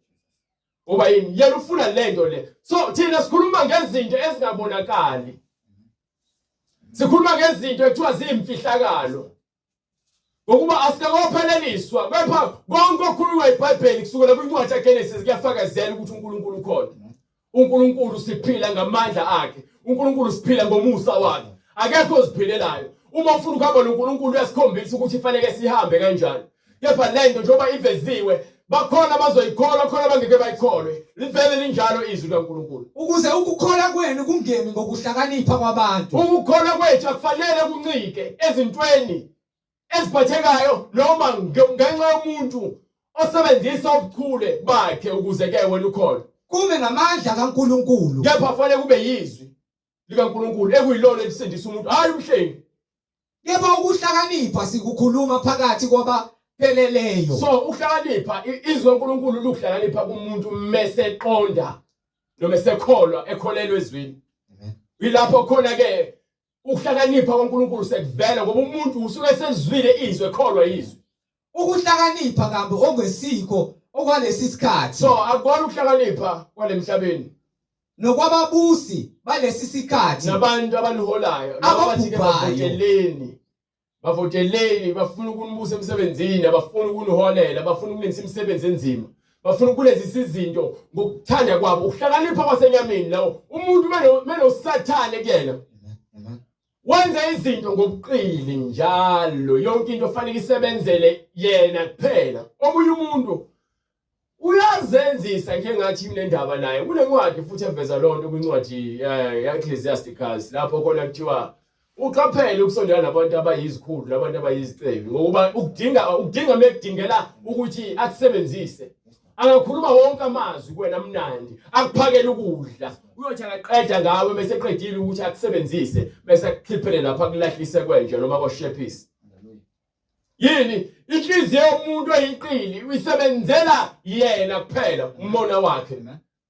Oba yini yena ufuna lento le. So thina sikhuluma ngezinto ezingabonakali. Sikhuluma ngezinto ekuthiwa ziyimfihlakalo. Ngokuba asikakopheleleliswa kepha konke okukhulunywa eBhayibheli kusukela kwincwadi kaGenesis kuyafakazela ukuthi uNkulunkulu ukhona. uNkulunkulu siphila ngamandla akhe. uNkulunkulu siphila ngomusa wakhe. Akekho oziphilelayo. Uma ufuna ukuhamba noNkulunkulu uyasikhombisa ukuthi ifanele sihambe kanjani. Kepha lento njengoba iveziwe bakhona abazoyikholwa khona abangeke bayikholwe. Livele linjalo izwi kaNkulunkulu. Ukuze ukukholwa kwenu kungemi ngokuhlakanipha kwabantu. Ukukholwa kwethu akufanele kuncike ezintweni eziphathekayo noma ngenxa yomuntu osebenzisa ubuchule bakhe ukuze ke wena ukholwe. Kube ngamandla kaNkulunkulu. Kepha kufanele kube yizwi likaNkulunkulu ekuyilona elisindisa umuntu hayi umhlengi. Kepha ukuhlakanipha sikukhuluma phakathi kwabapheleleyo. So ukuhlakanipha izwi kaNkulunkulu luhlakanipha kumuntu meseqonda noma esekholwa ekholelwe ezwini. Ilapho khona ke ukuhlakanipha kwaNkulunkulu sekuvela ngoba umuntu usuke sezwile izwi ekholwa izwi. Ukuhlakanipha kambe ongesikho okwalesi sikhathi. So akubona ukuhlakanipha kwalemhlabeni nokwababusi balesi sikhathi nabantu abaniholayo nabathi ke bavoteleni bafuna ukunibusa emsebenzini abafuna ukuniholela bafuna ukulenza imisebenzi enzima bafuna ukulenzisa izinto ngokuthanda kwabo. Ukuhlakanipha kwasenyameni lawo umuntu mele usathane kuyena wenza izinto ngobuqili njalo yonke into ofanele isebenzele yena kuphela. Omunye umuntu uyazenzisa njengathi kunendaba naye kunencwadi futhi eveza lonto kwincwadi yaEcclesiasticus lapho khona kuthiwa uqaphele ukusondela nabantu abayizikhulu nabantu abayizicebi ngokuba ukudinga mekudingela ukuthi akusebenzise. Angakhuluma wonke amazwi kuwena mnandi akuphakele ukudla uyothi akaqeda ngawe bese eqedile ukuthi akusebenzise bese akukhiphele lapha kulahlise kwenje noma kwashephisi. Yini inhliziyo yomuntu oyiqili uyisebenzela yena kuphela umona wakhe.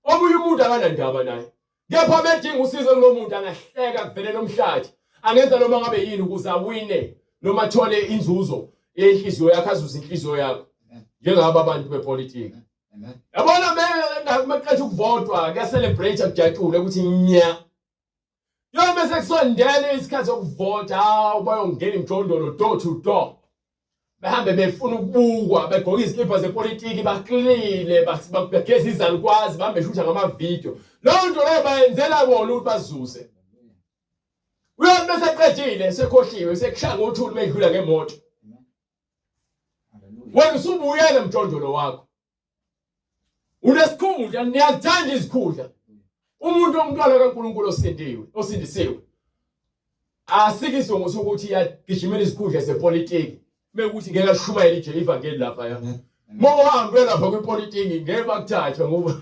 Omunye umuntu akanandaba naye. Kepha bedinga usizo kulomuntu angahleka kuvelele omhlathi angenza noma ngabe yini ukuze awine noma athole inzuzo yenhliziyo yakhe azuze inhliziyo yakhe njengaba abantu bepolitiki. Yabona maqedwe ukuvotwa ke celebrate akujatshule ukuthi nya yona bese kusondele isikhathi sokuvota bayongena imjondolo door to door behambe befuna ukubukwa begqoka izikipa zepolitiki baklile bageza izalukwazi bahambe shutha ngamavideo. Lo nto leyo bayenzela bona ukuthi bazuze. Uyathi bese qedile sekhohliwe sekushaya ngothuli medlula ngemoto. Wena usubuyele emjondolo wakho. Unesikhundla niyathanda izikhundla. Umuntu omntwana kaNkulunkulu osindisiwe asikiswe ngosukuthi yagijimela izikhundla zepolitiki bekuthi ngeke ashumayele nje ivangeli lapha ya. Mohambe lapha kwepolitiki ngeke bakuthathe ngoba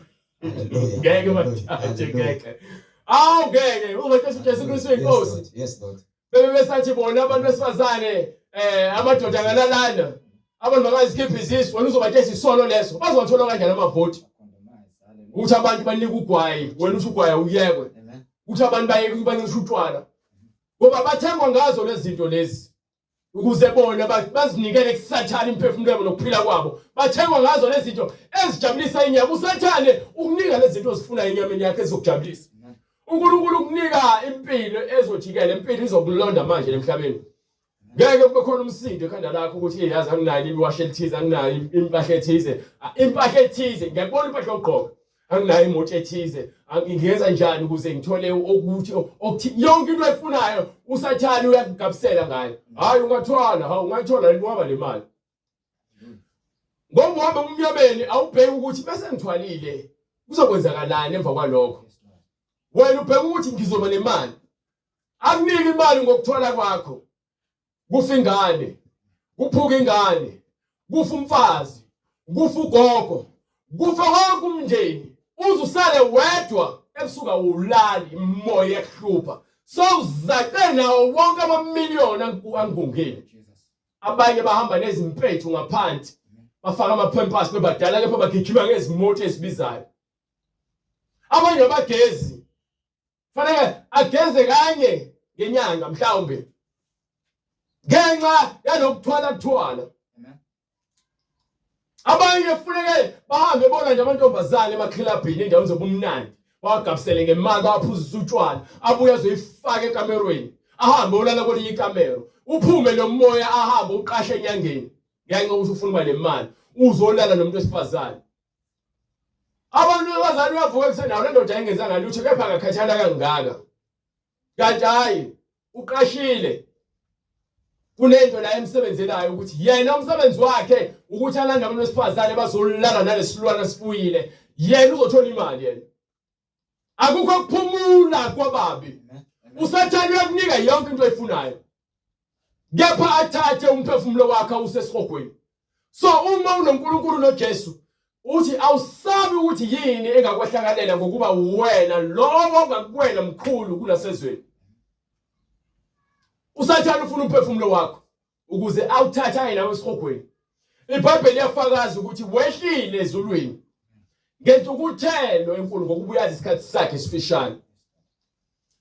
ngeke bakuthathe ngeke. ngeke uNkosikazi uJesu Kristu inkosi. Yes Lord. Bebesathi bona abantu besifazane amadoda ngalalana abantu bangazikhipha izisu wena uzobatshela isolo leso bazothola kanjani amavoti ukuthi abantu banika ugwayi wena uthi ugwayi uyekwe ukuthi abantu bayeke bancisha utshwala ngoba bathengwa ngazo lezi zinto lezi ukuze bona bazinikele kusathana imphefumulo yabo nokuphila kwabo bathengwa ngazo lezi zinto ezijabulisa inyama usathane ukunika lezi zinto ozifuna enyameni yakhe ezokujabulisa uNkulunkulu ukunika impilo ezojikela impilo izokulonda manje emhlabeni ngeke kube khona umsindo ekhanda lakho ukuthi yazi anginayo iwashe elithize anginayo impahla ethize ngiyabona impahla yogqoka anginayo imoto ethize ngingenza njani ukuze ngithole ukuthi yonke into efunayo usathane uyakugabisela ngayo hayi ungayithola ngoba le mali ngoba uhambe umnyameni awubheki ukuthi bese ngithwalile kuzokwenzakalani emva kwalokho wena ubheka ukuthi ngizoba nemali akunika imali ngokuthola kwakho kufa ingane kuphuka ingane kufa umfazi kufa ugogo kufa wonke umndeni uzusale wedwa ebusuka ulali imoya ekuhlupha so uzaqe nawo wonke amamiliyoni angungeni abanye bahamba nezimpethu ngaphansi bafaka amaphempasi bebadala kepha bagijima ngezimoto ezibizayo abanye abagezi fanele ageze kanye ngenyanga mhlawumbe ngenxa yanokuthwala abanye kufuneke bahambe bona nje amantombazane emakhilabhini endaweni zobumnandi bawagabisele ngemali baphuzisa utshwala abuye azoyifaka ekamerweni ahambe olala kwelinye ikamero uphume lo moya ahambe uqashe enyangeni ngenxa ukuthi ufuna imali nemali uzolala nomuntu wesifazane abantu abazali bavuka kusenawo le ndoda ayengenzanga lutho kepha akakhathala kangaka kanti hayi uqashile kunento la emsebenzelayo ukuthi yena umsebenzi wakhe ukuthi alanda abantu besifazane bazolala nalesilwana sifuyile yena uzothola imali yena akukho kuphumula kwababi usathane uyakunika yonke into oyifunayo kepha athathe umphefumulo wakhe usesihogweni so uma unoNkulunkulu noJesu uthi awusabi ukuthi yini engakwehlakalela ngokuba wena lowo ongakuwena mkhulu kunasezweni usathane ufuna umphefumulo wakho ukuze awuthathe aye nawe esihogweni iBhayibheli liyafakaza ukuthi wehlile ezulwini ngentukuthelo enkulu ngokuba uyazi isikhathi sakhe esifishane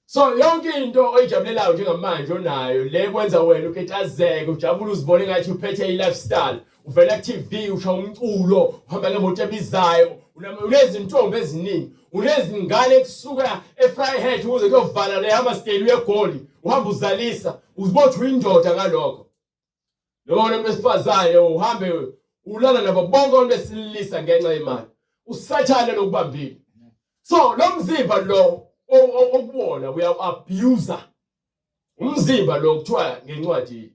so yonke into oyijabulelayo njengamanje onayo le kwenza wena uketazeke ujabule uzibone ngathi uphethe i-lifestyle uvela ku-TV usha umculo uhamba ngemoto ebizayo unezintombi eziningi unezingane ekusuka eFryhead ukuze kuyovala le Hammersdale uyegoli uhamba uzalisa uzibothi uyindoda ngalokho noma umuntu wesifazane uhambe ulala nabo bonke abantu besilisa ngenxa yemali usathane lokubambile so lo mzimba lo okuwona uya-abuse umzimba lo kuthiwa ngencwadi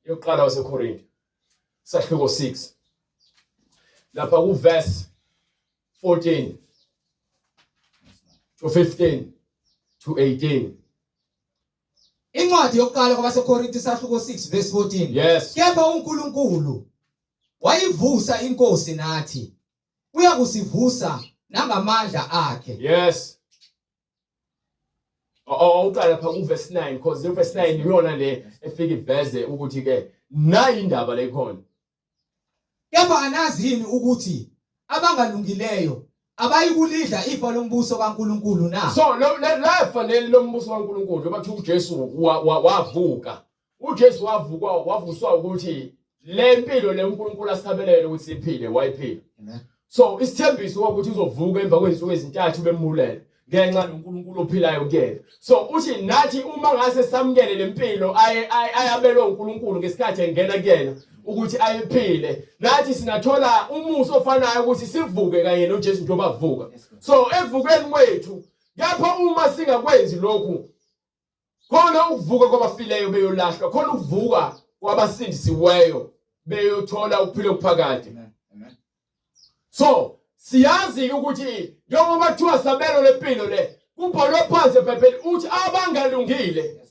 yokuqala waseKorinte sahluko 6 lapha kuverse 14 to 15 to 18 Incwadi yokuqala kwabaseKorinte sahluko 6 verse 14 yes kepha uNkulunkulu wayivusa inkosi nathi uyakusivusa nangamandla akhe yes uqala lapha kuverse 9 because verse 9 iyona le efika iveze ukuthi ke nayi indaba le khona kepha anazi yini ukuthi abangalungileyo abayikulidla ifa lombuso kaNkulunkulu na so la fanele lombuso kaNkulunkulu bathi uJesu wavuka uJesu wavuswa ukuthi le impilo le uNkulunkulu asabelele ukuthi siphile wayiphila so isithembiso ukuthi uzovuka emva kwezinsuku ezintathu bemulele ngenxa noNkulunkulu ophilayo kuyena so uthi nathi uma ngase samukele lempilo ayabelwe uNkulunkulu ngesikhathi engena kuyena ukuthi ayiphile nathi sinathola umuso ofanayo ukuthi sivuke kanye noJesu njengoba avuka so evukeni kwethu lapho uma singakwenzi lokhu khona ukuvuka kwabafileyo beyolahlwa khona ukuvuka kwabasindisiweyo beyothola ukuphila okuphakade so siyazi ukuthi njengoba kuthiwa sabelo lempilo le kubhalwe phansi eBhayibhelini uthi abangalungile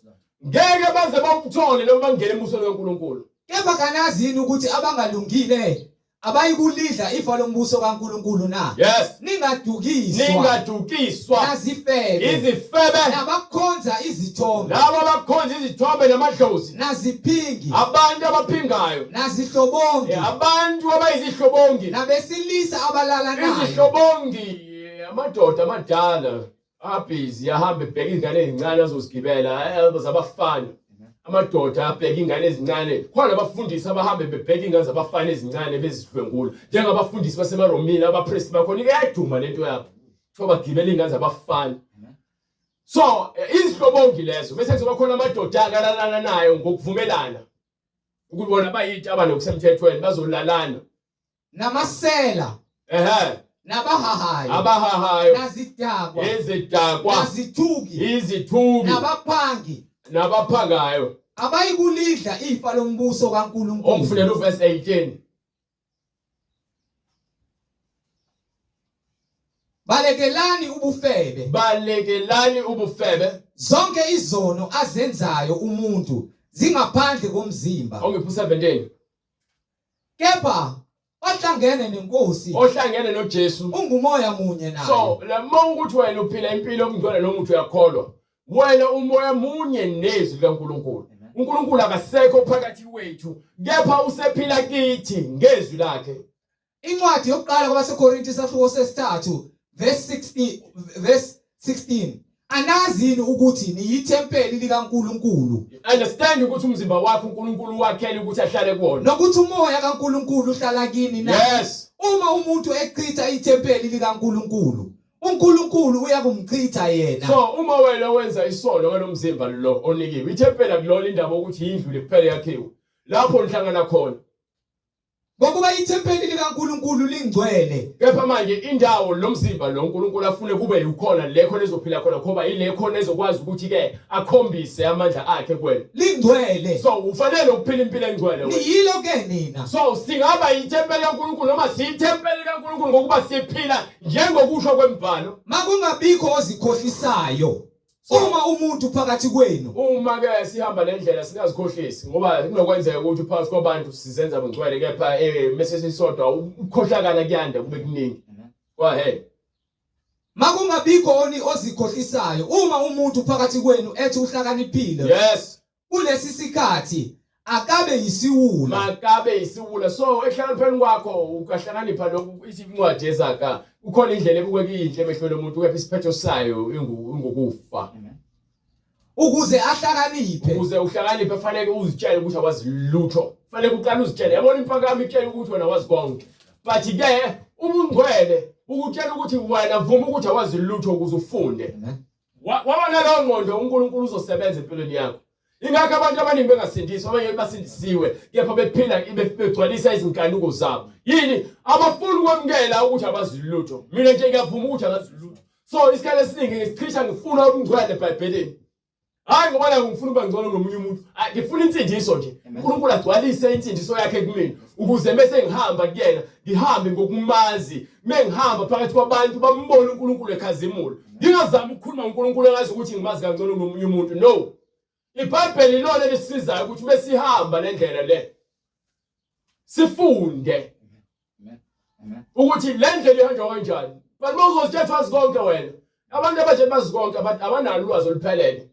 ngeke baze bawuthole noma bangene embusweni kaNkulunkulu kepha kanazi yini ukuthi abangalungile abayikulidla ifa lombuso kaNkuluNkulu na. Yes. Ningadukiswa. Ningadukiswa. Nazifebe. Izifebe. Nabakhonza izithombe. Labo abakhonza izithombe namadlozi. Naziphingi. Abantu abaphingayo. Nazihlobongi. Abantu abayizihlobongi. Nabesilisa abalala nayo. Izihlobongi amadoda amadala abhizi ahamba ebheka ingane ezincane azozigibela zabafana. Amadoda abheka ingane ezincane khona abafundisi abahamba bebheka ingane zabafana ezincane bezidlwengula njengabafundisi basemaromini abapriest bakhona iyaduma lento yabo thoba gibela ingane zabafana. So izihlobongi lezo bese kuzoba khona amadoda akalalana nayo ngokuvumelana ukuthi bona bayitshaba nokusemthethweni bazolalana namasela nabahahayo abahahayo nazidakwa izidakwa nazithuki izithuki nabaphangi nabaphangayo abayikulidla ifa lombuso kaNkuluNkulu. Ongifundela uverse 18. Balekelani ubufebe. Balekelani ubufebe. Zonke izono azenzayo umuntu zingaphandle komzimba. Ongiphu 17. Kepha ohlangene nenkosi Ohlangene noJesu ungumoya munye naye. So lama ukuthi wena uphila impilo omngcwele noma uthi uyakholwa wena umoya munye nezwi likaNkuluNkulu. uNkulunkulu akasekho phakathi kwethu kepha usephila kithi ngezwi lakhe. Incwadi yokuqala kwabaseKorinti sahluko sesithathu verse 16 anazini ukuthi niyithempeli likaNkuluNkulu. Understand ukuthi umzimba wakho uNkulunkulu wakhela ukuthi ahlale kuwona nokuthi umoya kaNkuluNkulu uhlala kini na. Yes. Uma umuntu echitha ithempeli likaNkuluNkulu uNkulunkulu uyakumchitha yena. So uma wena wenza isono ngalomzimba lo onikiwe ithempeli akulona indaba ukuthi indlu lephele yakhiwe lapho nihlangana khona ngokuba ithempeli likaNkuluNkulu lingcwele. Kepha manje indawo lomzimba lo uNkulunkulu afune kube yikhona le khona ezophila khona ngoba ile khona ezokwazi ukuthi ke akhombise amandla akhe kuwena Lingcwele. So ufanele ukuphila impilo engcwele wena. Niyilo ke nina. So singaba ithempeli kaNkulunkulu noma siyithempeli kaNkulunkulu ngokuba siphila njengokusho kwemibhalo. Makungabikho ozikhohlisayo. Uma umuntu phakathi kwenu Uma ke sihamba lendlela singazikhohlisi ngoba kunokwenzeka ukuthi phakathi kwabantu sizenza bengcwele kepha mase sisodwa ukukhohlakala kuyanda kube kuningi. Go ahead. Makungabikho ozikhohlisayo uma umuntu phakathi kwenu ethi uhlakaniphile. Yes. Kulesi sikhathi akabe yisiwula. Makabe yisiwula. So ehlakanipheni kwakho ukahlakanipha lokhu ithi incwadi ezaka ukhona indlela ebukeka iyinhle emehlweni lomuntu kepha isiphetho sayo ingokufa. Ukuze ahlakaniphe. Ukuze uhlakaniphe fanele uzitshele ukuthi awazi lutho. Fanele uqala uzitshele. Yabona impakami itshela ukuthi wena wazi konke. But ke ubungcwele ukutshela ukuthi wena vuma ukuthi awazi lutho ukuze ufunde. Wabona leyo ngqondo uNkulunkulu uzosebenza empilweni yakho. Ingakho abantu abaningi bengasindiswa abanye basindisiwe kepha bephila begcwalisa izinkanuko zabo. Yini abafuni ukwamukela ukuthi abazi lutho. Mina nje ngiyavuma ukuthi abazi lutho. So isikhathi esiningi ngisicisha ngifuna ubungcwele eBhayibhelini. Hayi ngoba la ngifuna ukuba ngcono nomunye umuntu. Ngifuna insindiso nje. uNkulunkulu agcwalise insindiso yakhe kumina ukuze bese ngihamba kuyena ngihambe ngokumazi. Mengihamba phakathi kwabantu bambone uNkulunkulu ekhazimula. Ngingazami ukukhuluma uNkulunkulu engazi ukuthi ngimazi kangcono nomunye umuntu. No. iBhayibheli lona lesizayo ukuthi besihamba lendlela le sifunde ukuthi lendlela ihanjwa kanjani. But mawuzozithetha wazi konke wena abantu abaje bazi konke abanalo ulwazi oluphelele.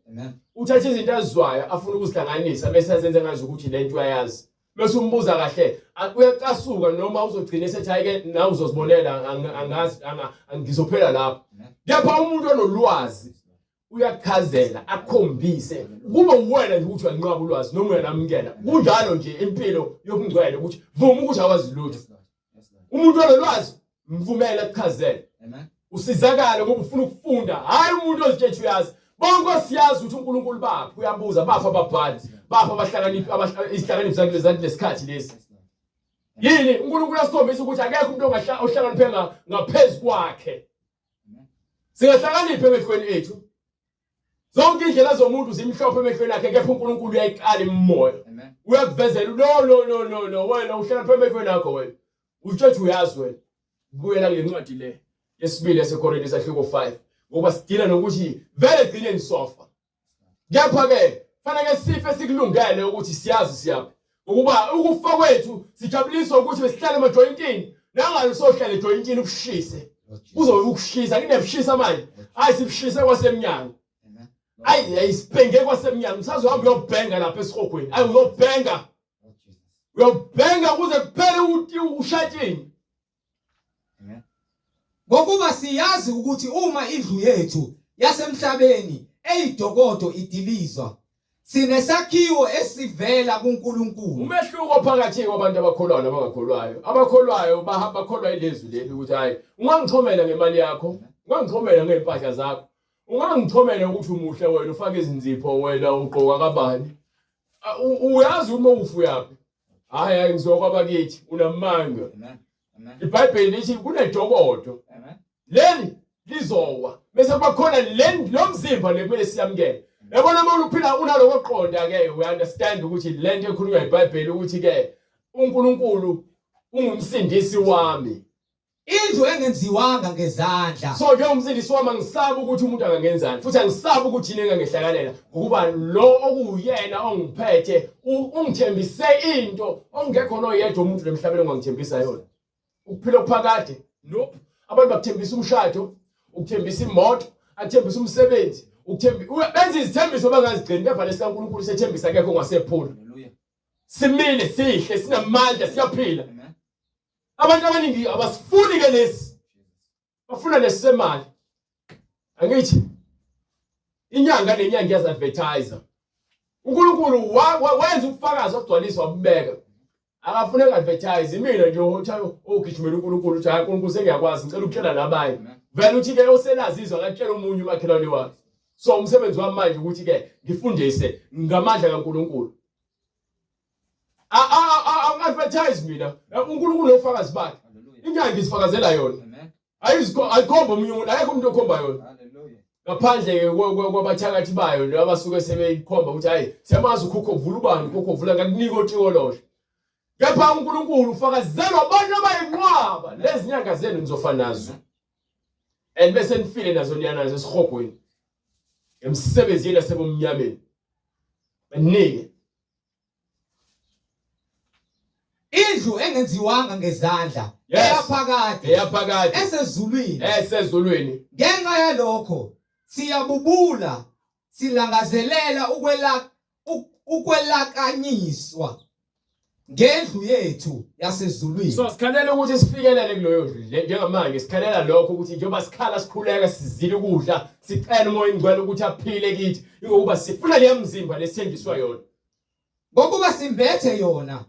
Uthatha izinto azizwayo afuna ukuzihlanganisa bese azenze ngazi ukuthi lento uyayazi. Bese umbuza kahle uyacasuka noma uzogcina esethi hayike nawe uzozibonela angazi ngizophela lapho. Kepha umuntu onolwazi uyakhazela akhombise kuba uwena nje ukuthi uyanqaba ulwazi noma uyanamukela. Kunjalo nje impilo yobungcwele ukuthi vuma ukuthi awazi lutho. Umuntu onolwazi mvumela ukukhazela. Usizakala ngoba ufuna ukufunda hayi umuntu ozithethe uyazi. Bonke siyazi ukuthi uNkulunkulu baphi uyabuza bapha ababhali bapha abahlakaniphi izihlakaniphi zakhe lesikhathi lesi. Yini uNkulunkulu asikhombisa ukuthi akekho umuntu ohlakaniphe ngaphezulu kwakhe. Singahlakaniphi emehlweni ethu. Zonke indlela zomuntu zimhlophe emehlweni akhe kepha uNkulunkulu uyayiqala imimoya. Uyakuvezela no wena uhlakaniphe emehlweni akho wena. Uthethe uyazi wena. Buyela kule ncwadi le yesibili yaseKorinti sahluko 5 ngoba sidila nokuthi vele gcine nisofa. Kepha ke fanele sife sikulungele ukuthi siyazi siyaphi. ukuba ukufa kwethu sijabuliswa ukuthi besihlale emajointini nangabe sohlala ejointini ukushise uzobe ukushisa kunebushisa manje hayi sibushise kwasemnyango hayi ayisibhenge kwasemnyango sazohamba uyobhenga lapha esihogweni hayi uyobhenga kuze kuphele ushatini. Ngokuba siyazi ukuthi uma indlu yethu yasemhlabeni eyidokodo idilizwa sinesakhiwo esivela kuNkulunkulu. Umehluko phakathi kwabantu abakholwayo nabangakholwayo. Abakholwayo bakholwa ilezwi leli ukuthi hayi ungangichomela ngemali yakho, ungangichomela ngempahla zakho, ungangichomela ukuthi umuhle wena ufake izinzipho wena ugqoka kabani. Uyazi uma ufu yaphi. Hayi ngizokwabakithi unamanga. iBhayibheli lithi kunedokodo. Leli lizowa bese bakhona lo mzimba lekumele siyamukele. Yabona uma uphila unaloko qonda ke we understand ukuthi lento ekhulunywa iBhayibheli ukuthi ke uNkulunkulu ungumsindisi wami. Indlu engenziwanga ngezandla. So ke umsindisi wami ngisaba ukuthi umuntu angangenzani futhi angisaba ukuthi yini engangehlakalela ngokuba lo okuyena ongiphethe ungithembise into ongekho noyedwa umuntu emhlabeni ongangithembisa yona. Ukuphila okuphakade nope. Abantu bakuthembisa umshado, ukuthembisa imoto, athembisa umsebenzi, benza izithembiso bangazigcini kepha lesikaNkulunkulu sethembisa akekho ongasephula. Simile sihle sinamandla siyaphila. Abantu abaningi abasifuni ke lesi. Bafuna lesemali. Angithi inyanga nenyanga yazadvertiser. uNkulunkulu wenza ubufakazi ogcwaliswa wabubeka. Akafuneka advertise mina nje ogijimela uNkulunkulu ukuthi hayi uNkulunkulu sengiyakwazi ngicela ukutshela nabanye. Vele uthi ke oselazizwa akatshela umunye umakhelwane wakhe. So umsebenzi wami manje ukuthi ke ngifundise ngamandla kaNkulunkulu. Advertise mina uNkulunkulu ofakazi bakhe. Inyanga isifakazela yona. Ayikhomba umunye umuntu ayekho umuntu okhomba yona. Ngaphandle kwabathakathi bayo abasuke sebeyikhomba ukuthi hayi siyamazi ukhokho vula ubani ukhokho vula ngakunika otikolosho. Kepha uNkulunkulu ufakazela abantu abayinqwaba lezi nyanga zenu nizofana nazo. And bese nifile nazo niyanazo esihogweni. Emsebenzini nasebomnyameni. Benike. Indlu engenziwanga ngezandla eyaphakade esezulwini. Ngenxa yalokho siyabubula silangazelela ukwelakanyiswa ngendlu yethu yasezulwini. So sikhalela ukuthi sifikelele kuloyo ndlu njengamanje sikhalela lokho ukuthi njengoba sikhala sikhuleka sizile ukudla sicela umoya ingcwele ukuthi aphile kithi ngokuba sifuna le mzimba lesithenjiswa yona. Ngokuba simbethe yona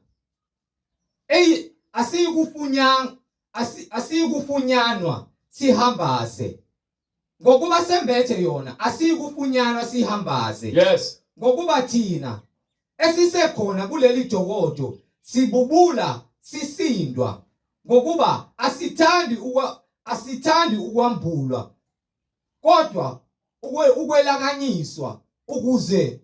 asiyikufunyanwa sihambaze. Ngokuba sembethe yona asiyikufunyanwa sihambaze. Yes. Ngokuba thina esisekhona kuleli dokodo sibubula sisindwa ngokuba asithandi ukwambulwa kodwa ukwelakanyiswa ukuze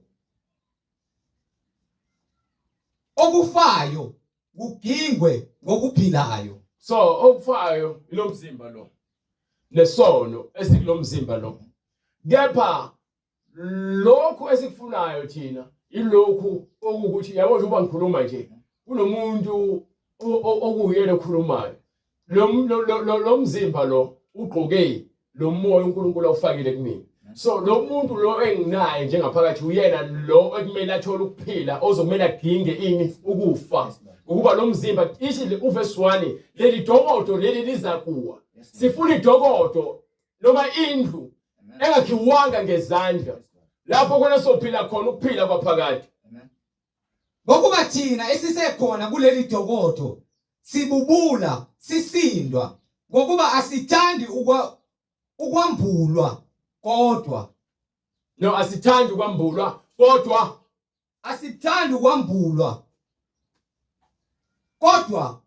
okufayo kugingwe ngokuphilayo. So okufayo ilo mzimba lo nesono esikulo mzimba lo. Kepha lokho esikufunayo thina ilokhu okuthi yabo nje uba ngikhuluma nje kunomuntu okuyena okhulumayo. Lo mzimba lo ugqoke lo moya uNkulunkulu awufakile kumina. So lo muntu lo enginaye njengaphakathi uyena lo ekumele athole ukuphila ozokumele aginge ini ukufa. Ukuba lo mzimba ithi uverse 1 leli dokodo leli lizakuwa. Sifuna idokodo noma indlu engakhiwanga ngezandla. Lapho khona sophila khona ukuphila kwaphakade. Ngokuba thina esisekhona kuleli dokodo sibubula sisindwa ngokuba asithandi ukwambulwa kodwa. No asithandi ukwambulwa kodwa. Asithandi ukwambulwa kodwa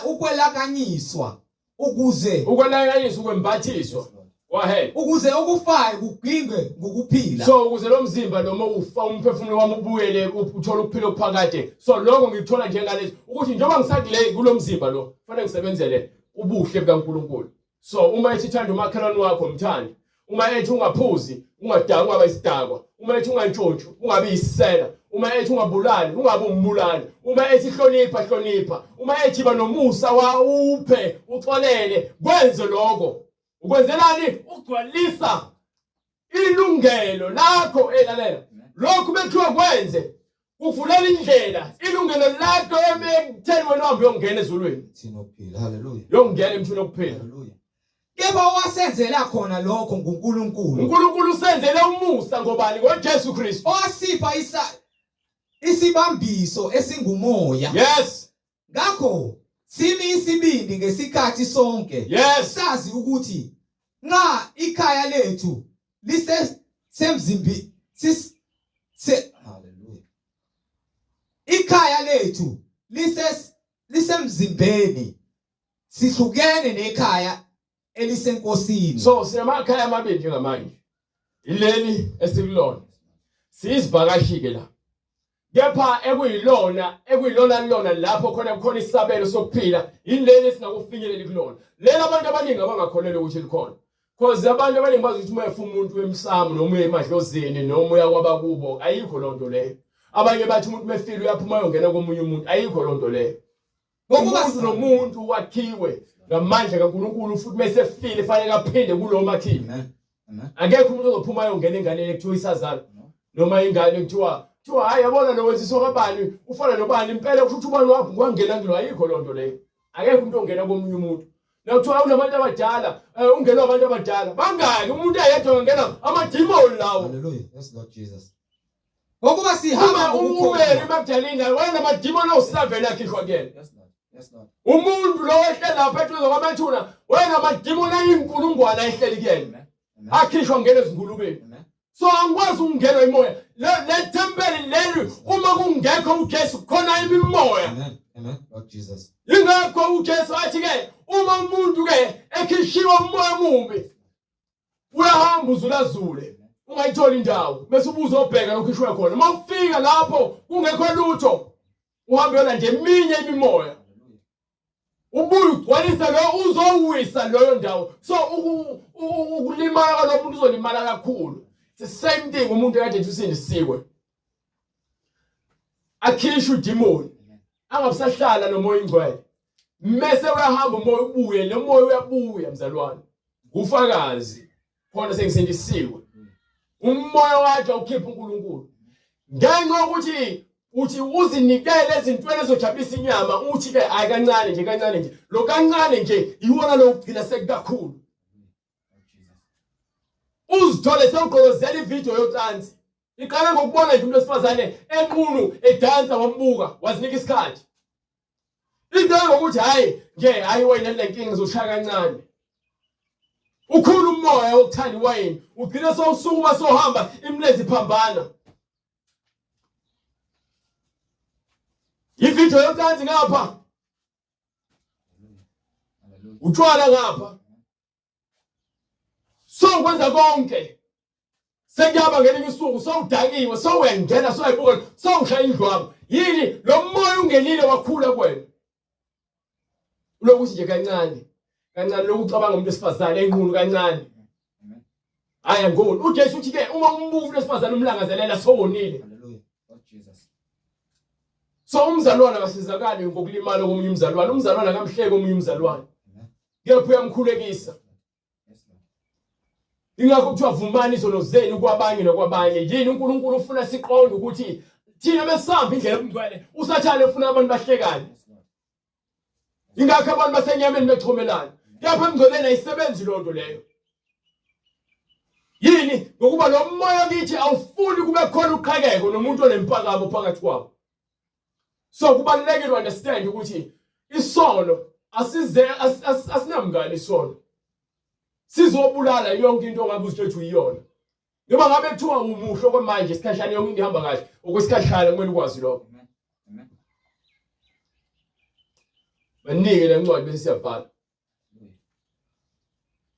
ukwelakanyiswa ukuze ukwelakanyiswa kwembathiswa. Go ahead. Ukuze okufayo kugingwe ngokuphila. So ukuze lo mzimba noma ufa umphefumulo wami ubuyele uthola ukuphila okuphakade. So lokho ngikuthola njengalezi ukuthi njengoba ngisakule kulo mzimba lo kufanele ngisebenzele ubuhle bukaNkulunkulu. So uma ethi thanda umakhelwane wakho mthandi, uma ethi ungaphuzi ungadakwa abayisidakwa, uma ethi ungantshontshu ungabe yisisela, uma ethi ungabulali ungabe umbulali, uma ethi hlonipha, uma ethi ba nomusa uphe uxolele, kwenze lokho. Ukwenzelani? Ugcwalisa ilungelo lakho elalela. Lokhu bekuthiwa kwenze kuvulela indlela ilungelo lakho emtheni wena uhambe uyongena ezulwini. Thina ukuphila. Hallelujah. Yongena emthini okuphila. Hallelujah. Kepha wasenzela khona lokho nguNkulunkulu. uNkulunkulu usenzele umusa ngobani? ngoJesu Kristu. Wasipha isibambiso esingumoya. Yes. Ngakho simi isibindi ngesikhathi sonke. Yes. Sazi ukuthi nxa ikhaya lethu lisemzimbi hallelujah. Ikhaya lethu lisemzimbeni sihlukene nekhaya elisenkosini. So sinamakhaya amabili njengamanje. Ileli esikulona. Siyisivakashike la. Kepha ekuyilona lapho khona isabelo sokuphila, ileli esingakufinyelela kulona. Lela abantu abaningi abangakholelwa ukuthi likhona. Because abantu abaningi bazi ukuthi uma efuna umuntu wemsamo noma emadlozini noma uya kwabakubo, ayikho lonto leyo. Abanye bathi umuntu mefile uyaphuma yongena komunye umuntu, ayikho lonto leyo. Ngoba nomuntu wakhiwe ngamandla kaNkulunkulu futhi mase file fanele aphinde kulo makhiwe. Akekho umuntu ozophuma yongena enganeni ekuthiwa isazalo noma ingane ekuthiwa hayi yabona lo wenziso kabani ufana nobani impela kusho ukuthi ubani wakho kwangena kulo, ayikho lonto leyo. Akekho umuntu ongena komunye umuntu. Nakuthiwa unabantu abadala ungenwa abantu abadala bangaki umuntu ayedwa ongena amadimoni lawo. Hallelujah. Yes Lord Jesus. Ngokuba sihamba umubeli emadalini wena amadimoni awusavela akhishwa kuyena. Yes Lord. Yes Lord. Umuntu lo ehleli lapha eduze kwamathuna wena amadimoni ayinkulungwane ayehleli kuyena. Akhishwa ngene ezingulubeni. So angikwazi ukungena imoya. Le tempeli leli uma kungekho uJesu khona imimoya. Amen. Amen. Lord Jesus. Ingakho uJesu athi ke uma umuntu ke ekhishiwa umoya mumbi uyahamba uzulazule ungayithola indawo bese ubuza obheka lokhishwe khona. Mawufika lapho kungekho lutho uhambe yona nje eminye imimoya. Ubuye ugcwalisa lo uzowisa loyo ndawo. So ukulimala kwalomuntu uzolimala kakhulu. It's the same thing umuntu ekade usindisiwe. Akhishwe udemoni. Angabusahlala nomoya ingcwele. Mase uyahamba umoya ubuye, lo moya uyabuya mzalwane. Ufakazi khona sengisindisiwe. Umoya wakhe ukhipha uNkulunkulu. Ngenxa ukuthi uthi uzinikele ezintweni ezojabulisa inyama, uthi ke ayikancane nje. Lo kancane nje iwona lo ugcina sekukakhulu. Uzithole sewugqozela ivideo yocansi. Iqala ngokubona nje umuntu wesifazane enqunu edansa wambuka, wazinika isikhathi. Iqala ngokuthi hayi wena le nkinga izoshaya kancane. Ukhulu umoya wokuthanda iwayini, ugcina sowusukuma sohamba imlezi iphambana. Ivideo yocansi ngapha. Utshwala ngapha. So kwenza konke. Sekuyaba ngelinye isuku sowudakiwe, sowengena, soyibuka, sowushaya indlwabu. Yini lo moya ungenile wakhula kwena. Ulokuthi nje kancane lokucabanga umuntu wesifazane enqunu kancane. Hayi ngoni. uJesu uthi ke uma umuntu wesifazane umlangazelela sowonile. Hallelujah. Lord Jesus. So umzalwane akasizakali ngokulimala komunye umzalwane. Umzalwane akamhleke komunye umzalwane. Kepha uyamkhulekisa. Ingakho kuthiwa vumani izono zenu kwabanye nokwabanye. Yini uNkulunkulu ufuna siqonde ukuthi thina besihamba indlela emngcwele usathane ufuna abantu bahlekane. Ingakho abantu basenyameni bethomelana. Kepha emngcweleni ayisebenzi lonto leyo. Yini ngokuba lo moya kithi awufuni kube khona uqhakeko nomuntu onempakamo phakathi kwabo. So kubalulekile understand ukuthi isono asinamngane isono. Sizobulala yonke into ongabe uzithethe uyiyona. Ngoba ngabe kuthiwa umuhlo kwamanje isikhashana yonke into ihamba kahle, okwesikhashana kumele ukwazi lokho. Amen. Banike le ncwadi bese siyavala.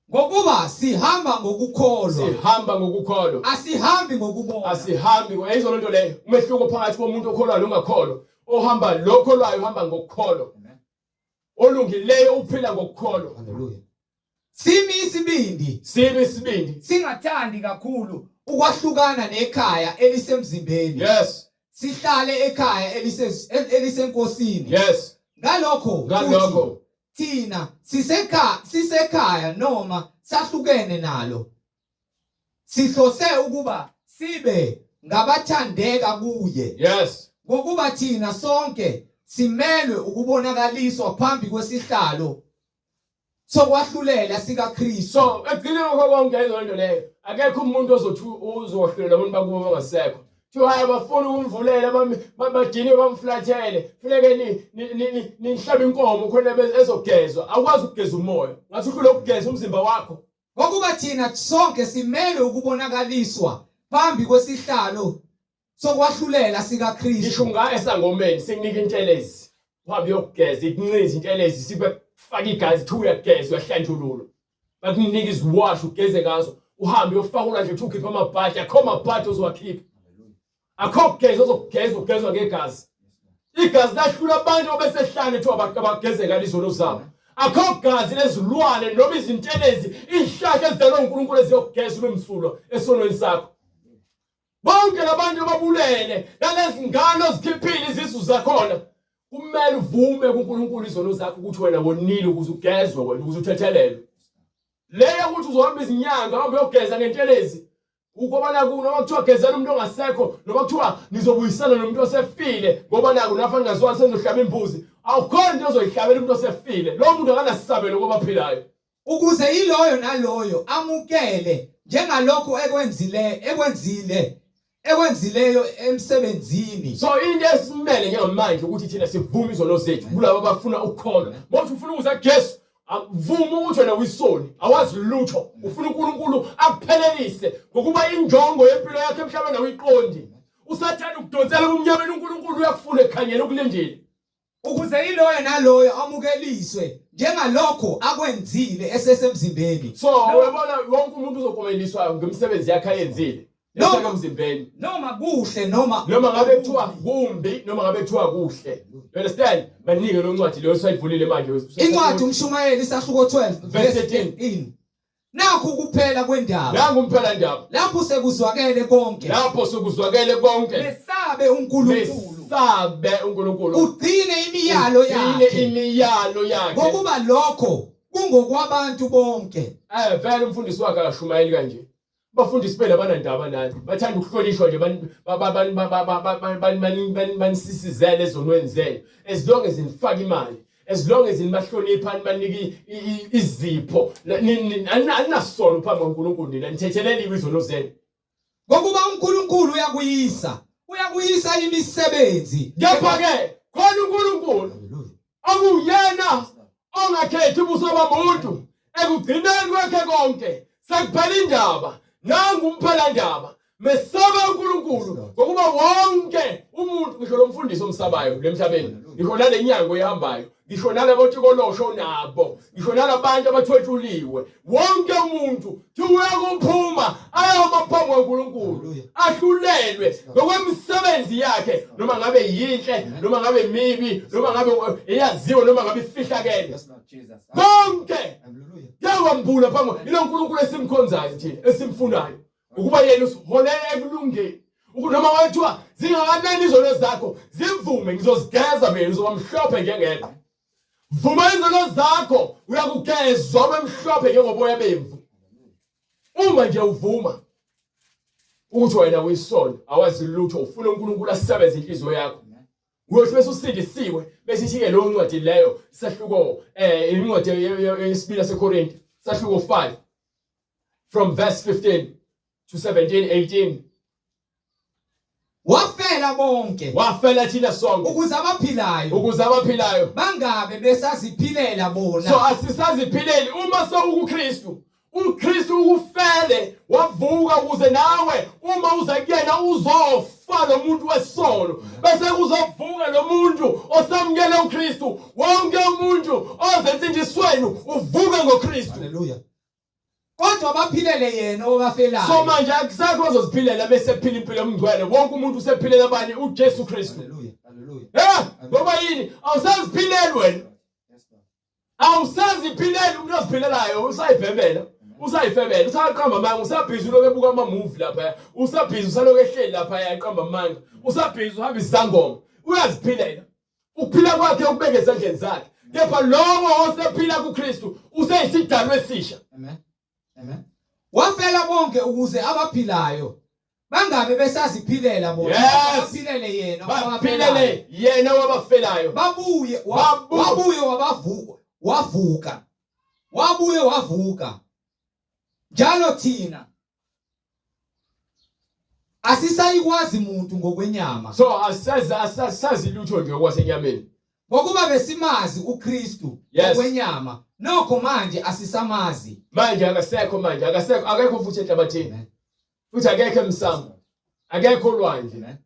Ngokuba sihamba ngokukholwa. Sihamba ngokukholwa. Asihambi ngokubona. Asihambi ngokuyizona lonto leyo. Umehluko phakathi komuntu okholwayo nongakholwa. Ohamba lokholwayo uhamba ngokukholwa. Olungileyo uphila ngokukholwa. Hallelujah. Simi isibindi singathandi kakhulu ukwahlukana nekhaya elisemzimbeni. Yes. sihlale ekhaya elisenkosini. Yes. Ngalokho futhi, thina sisekhaya noma sahlukene nalo, sihlose ukuba sibe ngabathandeka kuye. Yes. Ngokuba thina sonke simelwe ukubonakaliswa phambi kwesihlalo sokwahlulela sikaKristu. So ekugcineni konke izonto leyo akekho umuntu ozothi uzohlulela abantu bakubo bangasekho. Thiwa hayi bafuna ukumvulela badine bamflathele. Funeke nihlabe inkomo khona ezogezwa. Akwazi ukugeza umoya. Ngathi uhlule ukugeza umzimba wakho. Ngokuba thina sonke simelwe ukubonakaliswa phambi kwesihlalo sokwahlulela sikaKristu. Ngisho ngaye esangomeni sekunika intelezi. Uhambe uyogeza ikunqiza intelezi sikufaka igazi thi uyageza uyahlanjululwa. Bakunika iziwash ugeze ngazo. Uhambe uyofakula nje ukhipha amabhathi akho amabhathi ozowakhipha. Akho kugeza ozokugeza ugezwa ngegazi. Igazi lahlula abantu obesehlane thi abageze ngalizono zabo. Akho gazi lezilwane noma izintelezi ihlahla ezidalwa uNkulunkulu eziyogeza ubemsulwa esonweni sakho. Bonke labantu ababulele nalezi ngane ozikhiphile izisu zakhona kumele uvume kuNkulunkulu izono zakho ukuthi wena wonile ukuze ugezwe wena ukuze uthethelelwe. Leyo ukuthi uzohamba izinyanga uhambe uyogeza ngentelezi ukuba naku noma kuthiwa gezela umuntu ongasekho noma kuthiwa nizobuyisana nomuntu osefile ngoba naku nafa ngazwani senizohlaba imbuzi awukhona into ozoyihlabela umuntu osefile lo muntu akanasisabelo ngoba aphilayo ukuze iloyo naloyo amukele njengalokho ekwenzileyo emsebenzini. So into esimele njengamanje ukuthi thina sivume izono zethu kulabo abafuna ukukholwa. Manje ufuna ukuza Jesu vuma ukuthi wena uyisoni awazi lutho ufuna uNkulunkulu akuphelelise ngokuba injongo yempilo yakhe emhlabeni awiqondi. Usathanda ukudonsela umnyameni uNkulunkulu uyakufuna ekhanyeni ukulindile. Ukuze iloyo naloyo amukeliswe njengalokho akwenzile esesemzimbeni. So uyabona wonke umuntu uzokomeliswa ngemisebenzi yakhe ayenzile. Noma emzimbeni noma kuhle noma ngabe kuthiwa kumbi noma ngabe kuthiwa kuhle. You understand? Banike lo ncwadi leyo sayivulile manje. Incwadi uMshumayeli isahluko 12 verse 18. Nakho kuphela kwendaba. Nangu umphela ndaba. Lapho sekuzwakele konke. Lapho sekuzwakele konke. Besabe uNkulunkulu. Besabe uNkulunkulu. Ugcine imiyalo yakhe. Ngokuba lokho kungokwabantu bonke. Vele umfundisi wakhe akaShumayeli kanje. Bafundisi phela banandaba nathi bathanda ukuhlonishwa nje banisisizele ezonweni zenu as long as nifaka imali as long as nibahlonipha nibaniki izipho aninasono phambi kaNkulunkulu nina nithethelele izono zenu ngokuba uNkulunkulu uyakuyisa imisebenzi. Kepha ke khona uNkulunkulu akuyena ongakhethi ubuso bomuntu ekugcineni kwakhe konke sekuphela indaba. Nangu umphela ndaba mesaba uNkulunkulu ngokuba wonke umuntu ngisho lo mfundisi omsabayo lemhlabeni ngisho nale nyango ehambayo ngisho nalabo tikolosho nabo ngisho nalabantu abathwethuliwe wonke umuntu uyakuphuma ayoma phambi kaNkulunkulu ahlulelwe ngokwemisebenzi yakhe noma ngabe yinhle noma ngabe mibi noma ngabe eyaziwe noma ngabe ifihlakele bonke yawambula phambi ilo uNkulunkulu esimkhonzayo thina esimfunayo ukuba yena usiholela ekulungeni noma wathiwa zingakanani izono zakho zivume ngizozigeza mina uzoba mhlophe njengengqe. Vuma izono zakho uyakugezwa ube mhlophe njengoboya bemvu. Uma nje uvuma ukuthi wena uyisona awazi lutho ufuna uNkulunkulu asebenze inhliziyo yakho uyothi bese usindisiwe bese sithi ke lo ncwadi leyo sahluko incwadi yesibili yaseKorinti sahluko 5 from verse 15 to 17 18 wafela bonke wafela thina sonke ukuze abaphilayo bangabe besaziphilela bona. So asisaziphileli uma sowukuKristu uKristu ukufele wavuka ukuze nawe uma uza kuyena uzofa lo muntu wesono bese kuzovuka lo muntu osamukele uKristu wonke umuntu ozentsindisweni uvuke ngoKristu. Haleluya. Kodwa baphilele yena obafelayo. So manje akusekho ozoziphilela bese phila impilo emngcwele wonke umuntu usephilela abanye uJesu Kristu. Haleluya. Ngoba yini awusaziphileli wena awusaziphileli umuntu oziphilelayo usayibhebela usayifebela usaqamba amanga usabhizi loke ebuka ama movie lapha usabhizi usaloke ehleli lapha yaqamba amanga usabhizi uhamba isangoma uyaziphilela ukuphila kwakhe ukubeka ezandleni zakhe kepha lowo osephila kuKristu useyisidalwa esisha. Amen. Amen. Wafela bonke ukuze abaphilayo bangabe besaziphilela bona baphilele yena baphilele yena wabafelayo wabuye wavuka njalo thina asisayikwazi umuntu ngokwenyama so asazi lutho nje okwasenyameni ngokuba besimazi uKristu ngokwenyama nokho manje asisamazi manje akekho futhi enhlabathini futhi akekho emsamo akekho olwandle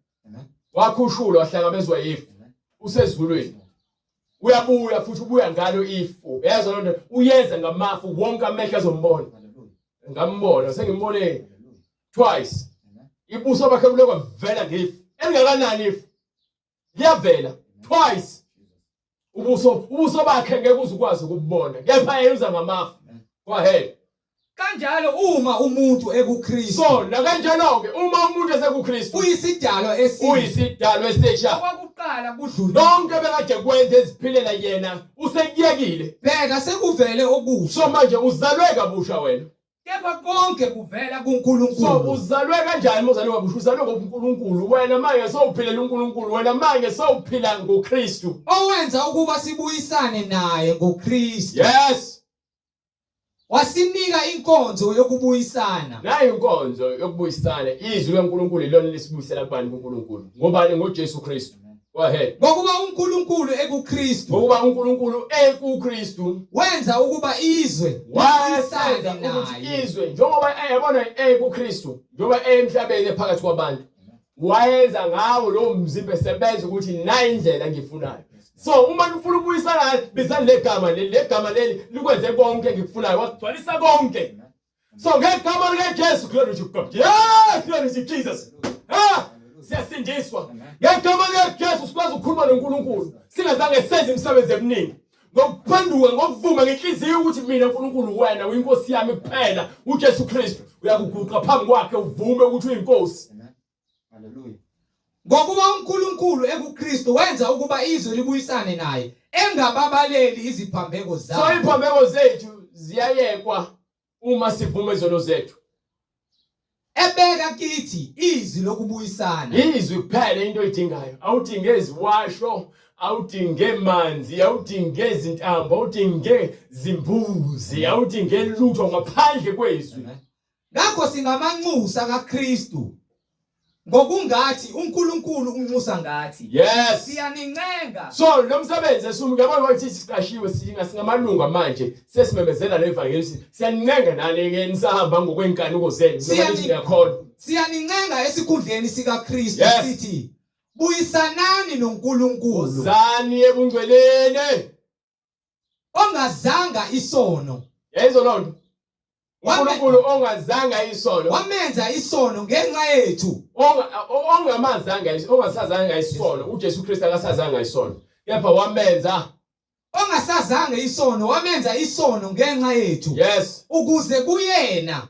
wakhushulwa wahlangabezwa ifu usezulwini uyabuya futhi ubuya ngalo ifu yazi lonto uyenza ngamafu wonke amehlo azombona ngambona sengimbone twice ibuso bakhe kulokwa vela ngifu engakanani ifu liyavela twice ubuso bakhe ngeke uzukwazi ukubona kepha yenza ngamafu go ahead. Kanjalo uma umuntu ekuKristu so nakanjalo ke uma umuntu esekuKristu uyisidalo esisha okwakuqala kudlule bonke bekade kwenza eziphilela yena usekuyekile bheka sekuvele okusha so manje uzalwe kabusha wena kepha konke kuvela kuNkulunkulu so uzalwe kanjani uzalwe kabusha uzalwe ngoNkulunkulu wena manje sowuphilela uNkulunkulu wena manje sowuphila ngoKristu owenza ukuba sibuyisane naye ngoKristu yes wasinika inkonzo yokubuyisana nayo inkonzo yokubuyisana izwi leNkulunkulu ilona lesibuyisela kubani kuNkulunkulu ngobani ngoJesu Kristu go ahead ngokuba uNkulunkulu ekuKristu wenza ukuba izwe wayenza ukuthi izwe njengoba yabona ekuKristu njengoba emhlabeni ephakathi kwabantu wayenza ngawo lo mzimba esebenza ukuthi nayi indlela engifunayo so uma ufuna ukubuyisana bizani legama leli likwenze konke ngikufunayo wagcwalisa konke so ngegama likaJesu glory to God glory to Jesus siyasindiswa ngegama likaJesu sikwazi ukukhuluma noNkulunkulu singazange senze imisebenzi eminingi ngokuphenduka ngokuvuma ngenhliziyo ukuthi mina uNkulunkulu wena uyinkosi yami kuphela uJesu Kristu uyakuguqa phambi kwakhe uvume ukuthi uyinkosi. Haleluya. Ngokuba uNkulunkulu ekuKristu wenza ukuba izwe libuyisane naye engababaleli iziphambeko zabo so iziphambeko zethu ziyayekwa uma sivume izono zethu ebeka kithi izwi lokubuyisana izwi kuphela into oyidingayo awudinge iziwasho awudinge manzi awudinge izintambo awudinge zimbuzi awudinge lutho ngaphandle kwezwi ngakho singamanxusa kaKristu ngokungathi uNkulunkulu unxusa ngathi yes siyanincenga so lo msebenzi esumngabona ukuthi siqashiwe singamalunga manje sesimemezela levangeli siyanincenga nale nisahamba ngokwenkanuko zenu siyanincenga esikhundleni sikaKristu sithi buyisanani noNkulunkulu uzani ebungcweleni ongazanga isono yayizo lonto uNkulunkulu ongazanga isono wamenza isono ngenxa yethu ongasazanga isono uJesu Kristu akasazanga isono kepha wamenza ongasazanga isono wamenza isono ngenxa yethu yes ukuze kuyena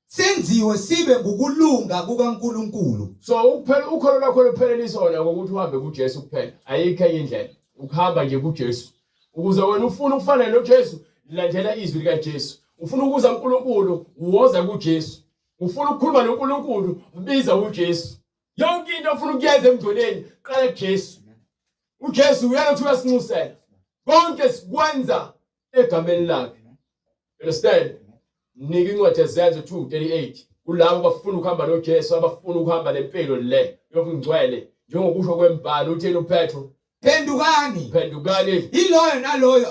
senziwe sibe ngokulunga kukaNkulunkulu so ukholo lwakho luphelele isono ngokuthi uhambe kuJesu kuphela ayikho enye indlela ukuhamba nje kuJesu ukuze wena ufuna ukufana noJesu landela izwi likaJesu ufuna ukuza kuNkulunkulu uwoza kuJesu ufuna ukukhuluma noNkulunkulu ubiza uJesu yonke into ofuna ukuyenza emgcoleni qala kuJesu uJesu uyena ukuthi uyasinxusela konke sikwenza egameni lakhe understand nika incwadi yezenzo 2:38 kulabo abafuna ukuhamba noJesu abafuna ukuhamba lempilo le yokungcwele njengokusho kwembhalo utheni uPetro Pendukani iloyo naloyo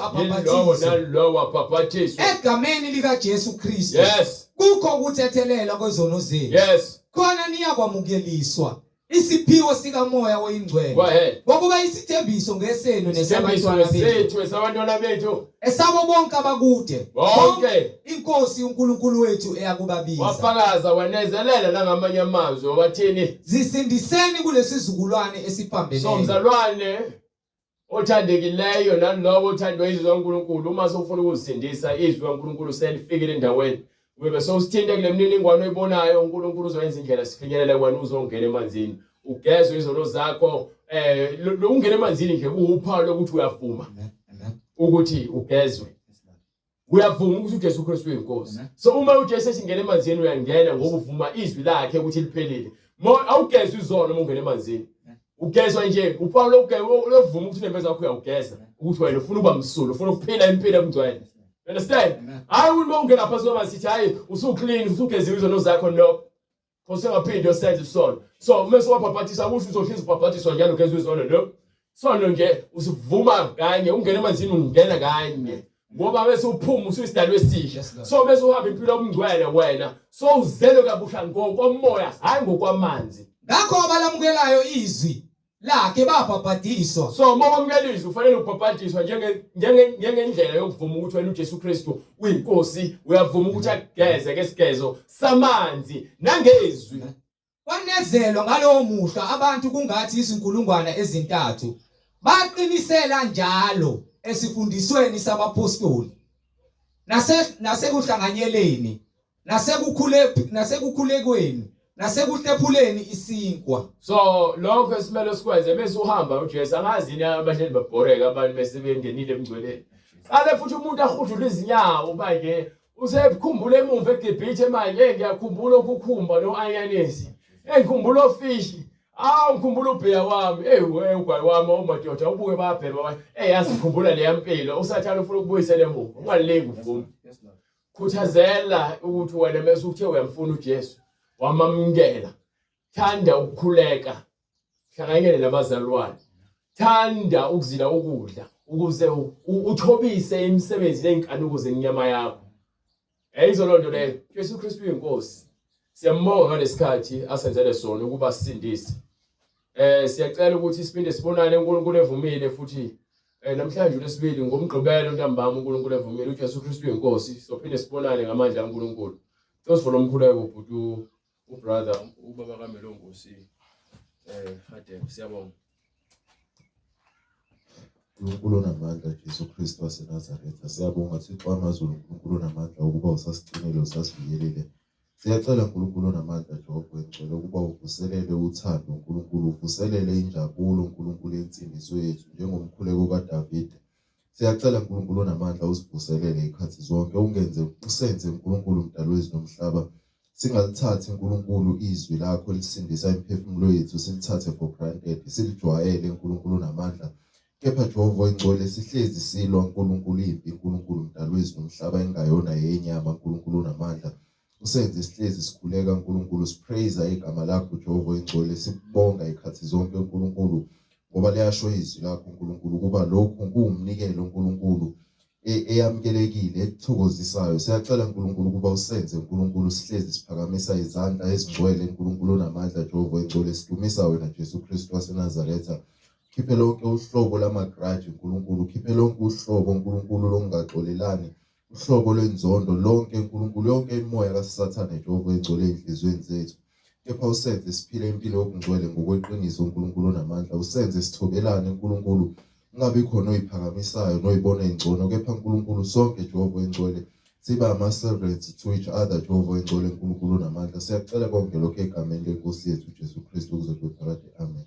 apaphathise egameni likaJesu Kristu yes kukho ukuthethelela kwezono zenu yes khona niyakwamukeliswa isiphiwo sikamoya oyingcwele ngokuba isithembiso ngesenu nesabantwana bethu esabo bonke abakude bonke inkosi uNkulunkulu wethu eyakubabiza wafakaza wanezelela nangamanye amazwi wabathini zisindiseni kulesizukulwane esiphambene somzalwane othandekileyo nalowo othandwe izwi kaNkulunkulu uma sofuna ukuzisindisa izwi kaNkulunkulu selifikile endaweni ube sowusithinta kule mniningwane oyibonayo uNkulunkulu uzoyenza indlela sifinyelele wena uzongena emanzini ugezwe izono zakho ungena emanzini nje kuwuphawu lokuthi uyavuma ukuthi ugezwe uyavuma ukuthi uJesu Kristu uyinkosi so uma uJesu esingena emanzini uyangena ngoba uvuma izwi lakhe ukuthi liphelile awugezwe izono uma ungena emanzini ugezwa nje uphawu lokuvuma ukuthi unempeza yakho uyawugeza ukuthi wena ufuna ukuba msulu ufuna ukuphila impilo emgcwele understand hayi uma ungena phansi kwamanzi sithi hayi usuclean usugeziwe izono zakho no usengaphindi yosenze isono so uma sewabhabhathisa ukuthi uzohlezi ubhabhathiswa njalo ugezwe izono no sono nje usivuma kanye ungena emanzini ungena kanye ngoba bese uphuma usuyisidalwe esisha so bese uhamba impilo omgcwele wena so uzele kabusha ngokomoya hayi ngokwamanzi ngakho abalamukelayo izwi lakhe babhabhadiswa so uma wamukela izwi ufanele ubhabhadiswa njengendlela yokuvuma ukuthi wena uJesu Kristu uyinkosi uyavuma ukuthi ageze ngesigezo samanzi nangezwi kwanezelwa ngalowo muhla abantu kungathi izinkulungwane ezintathu baqinisela njalo esifundisweni samapostoli nasekuhlanganyeleni nasekukhulekweni nasekuhlephuleni isinkwa so lokho esimele sikwenze bese uhamba uJesu angazini abahleli babhoreka abantu bese bengenile emgcweleni qale futhi umuntu ahudula izinyawo manje usebukhumbula emuva eGibhithe manje ngiyakhumbula ukukhumba noanyanisi ngikhumbula ofishi ngikhumbula ubheya wami we ugwayi wami omadoda ubuke babhema yazi ngikhumbula le yampilo usathana ufuna ukubuyisela emuva ungaleki uvuma khuthazela ukuthi wena bese uthe uyamfuna uJesu wamamukela thanda ukukhuleka hlanganyele nabazalwane thanda ukuzila ukudla ukuze uthobise imisebenzi lenkanuko zenyama yakho izolonto leyo Jesu Kristu uyinkosi siyambonga ngalesikhathi asenzele sona ukuba sisindise siyacela ukuthi siphinde sibonane uNkulunkulu evumile futhi namhlanje lesibili ngomgqibelo ntambama uNkulunkulu evumile uJesu Kristu uyinkosi sophinde sibonane ngamandla kaNkulunkulu sosivula umkhuleko ubhuti ubrother ubaba kaMelongosi ade siyabonga uNkulunkulu namandla Jesu Kristu waseNazaretha siyabonga Thixo wamazulu uNkulunkulu namandla ukuba usasigcinile usasivikelile siyacela uNkulunkulu namandla Jehova ngicela ukuba uvuselele uthando uNkulunkulu uvuselele injabulo uNkulunkulu yensindiso yethu njengomkhuleko kaDavide siyacela uNkulunkulu namandla usivuselele ikhathi zonke usenze uNkulunkulu mdali wezulu nomhlaba singalithathi uNkulunkulu izwi lakho elisindisa imiphefumulo yethu silithathe for granted silijwayele uNkulunkulu namandla kepha Jehova ingcwele sihlezi silwa uNkulunkulu impi uNkulunkulu mdali wezulu nomhlaba engayona yenyama uNkulunkulu namandla usenze sihlezi sikhuleka uNkulunkulu sipraise igama lakho Jehova ingcwele sikubonga ikhathi zonke uNkulunkulu ngoba liyasho izwi lakho uNkulunkulu kuba lokhu kuwumnikelo uNkulunkulu eyamukelekile ekuthokozisayo siyacela uNkulunkulu kuba usenze uNkulunkulu sihlezi siphakamisa izandla ezingcwele uNkulunkulu namandla Jehova ingcwele sidumisa wena Jesu Kristu waseNazaretha khiphe lonke uhlobo lamagrudge uNkulunkulu khiphe lonke uhlobo uNkulunkulu longaxolelani uhlobo lwenzondo lonke uNkulunkulu yonke imoya kaSathane Jehova ingcwele enhlizweni zethu kepha usenze siphile impilo yokungcwele ngokweqiniso uNkulunkulu namandla usenze sithobelane uNkulunkulu ungabi khona oyiphakamisayo noyibona ingcono kepha uNkulunkulu sonke Jehova ingcwele siba ama-servants to each other Jehova ingcwele uNkulunkulu namandla siyacela konke lokho egameni lenkosi yethu Jesu Kristu kuze kube phakade amen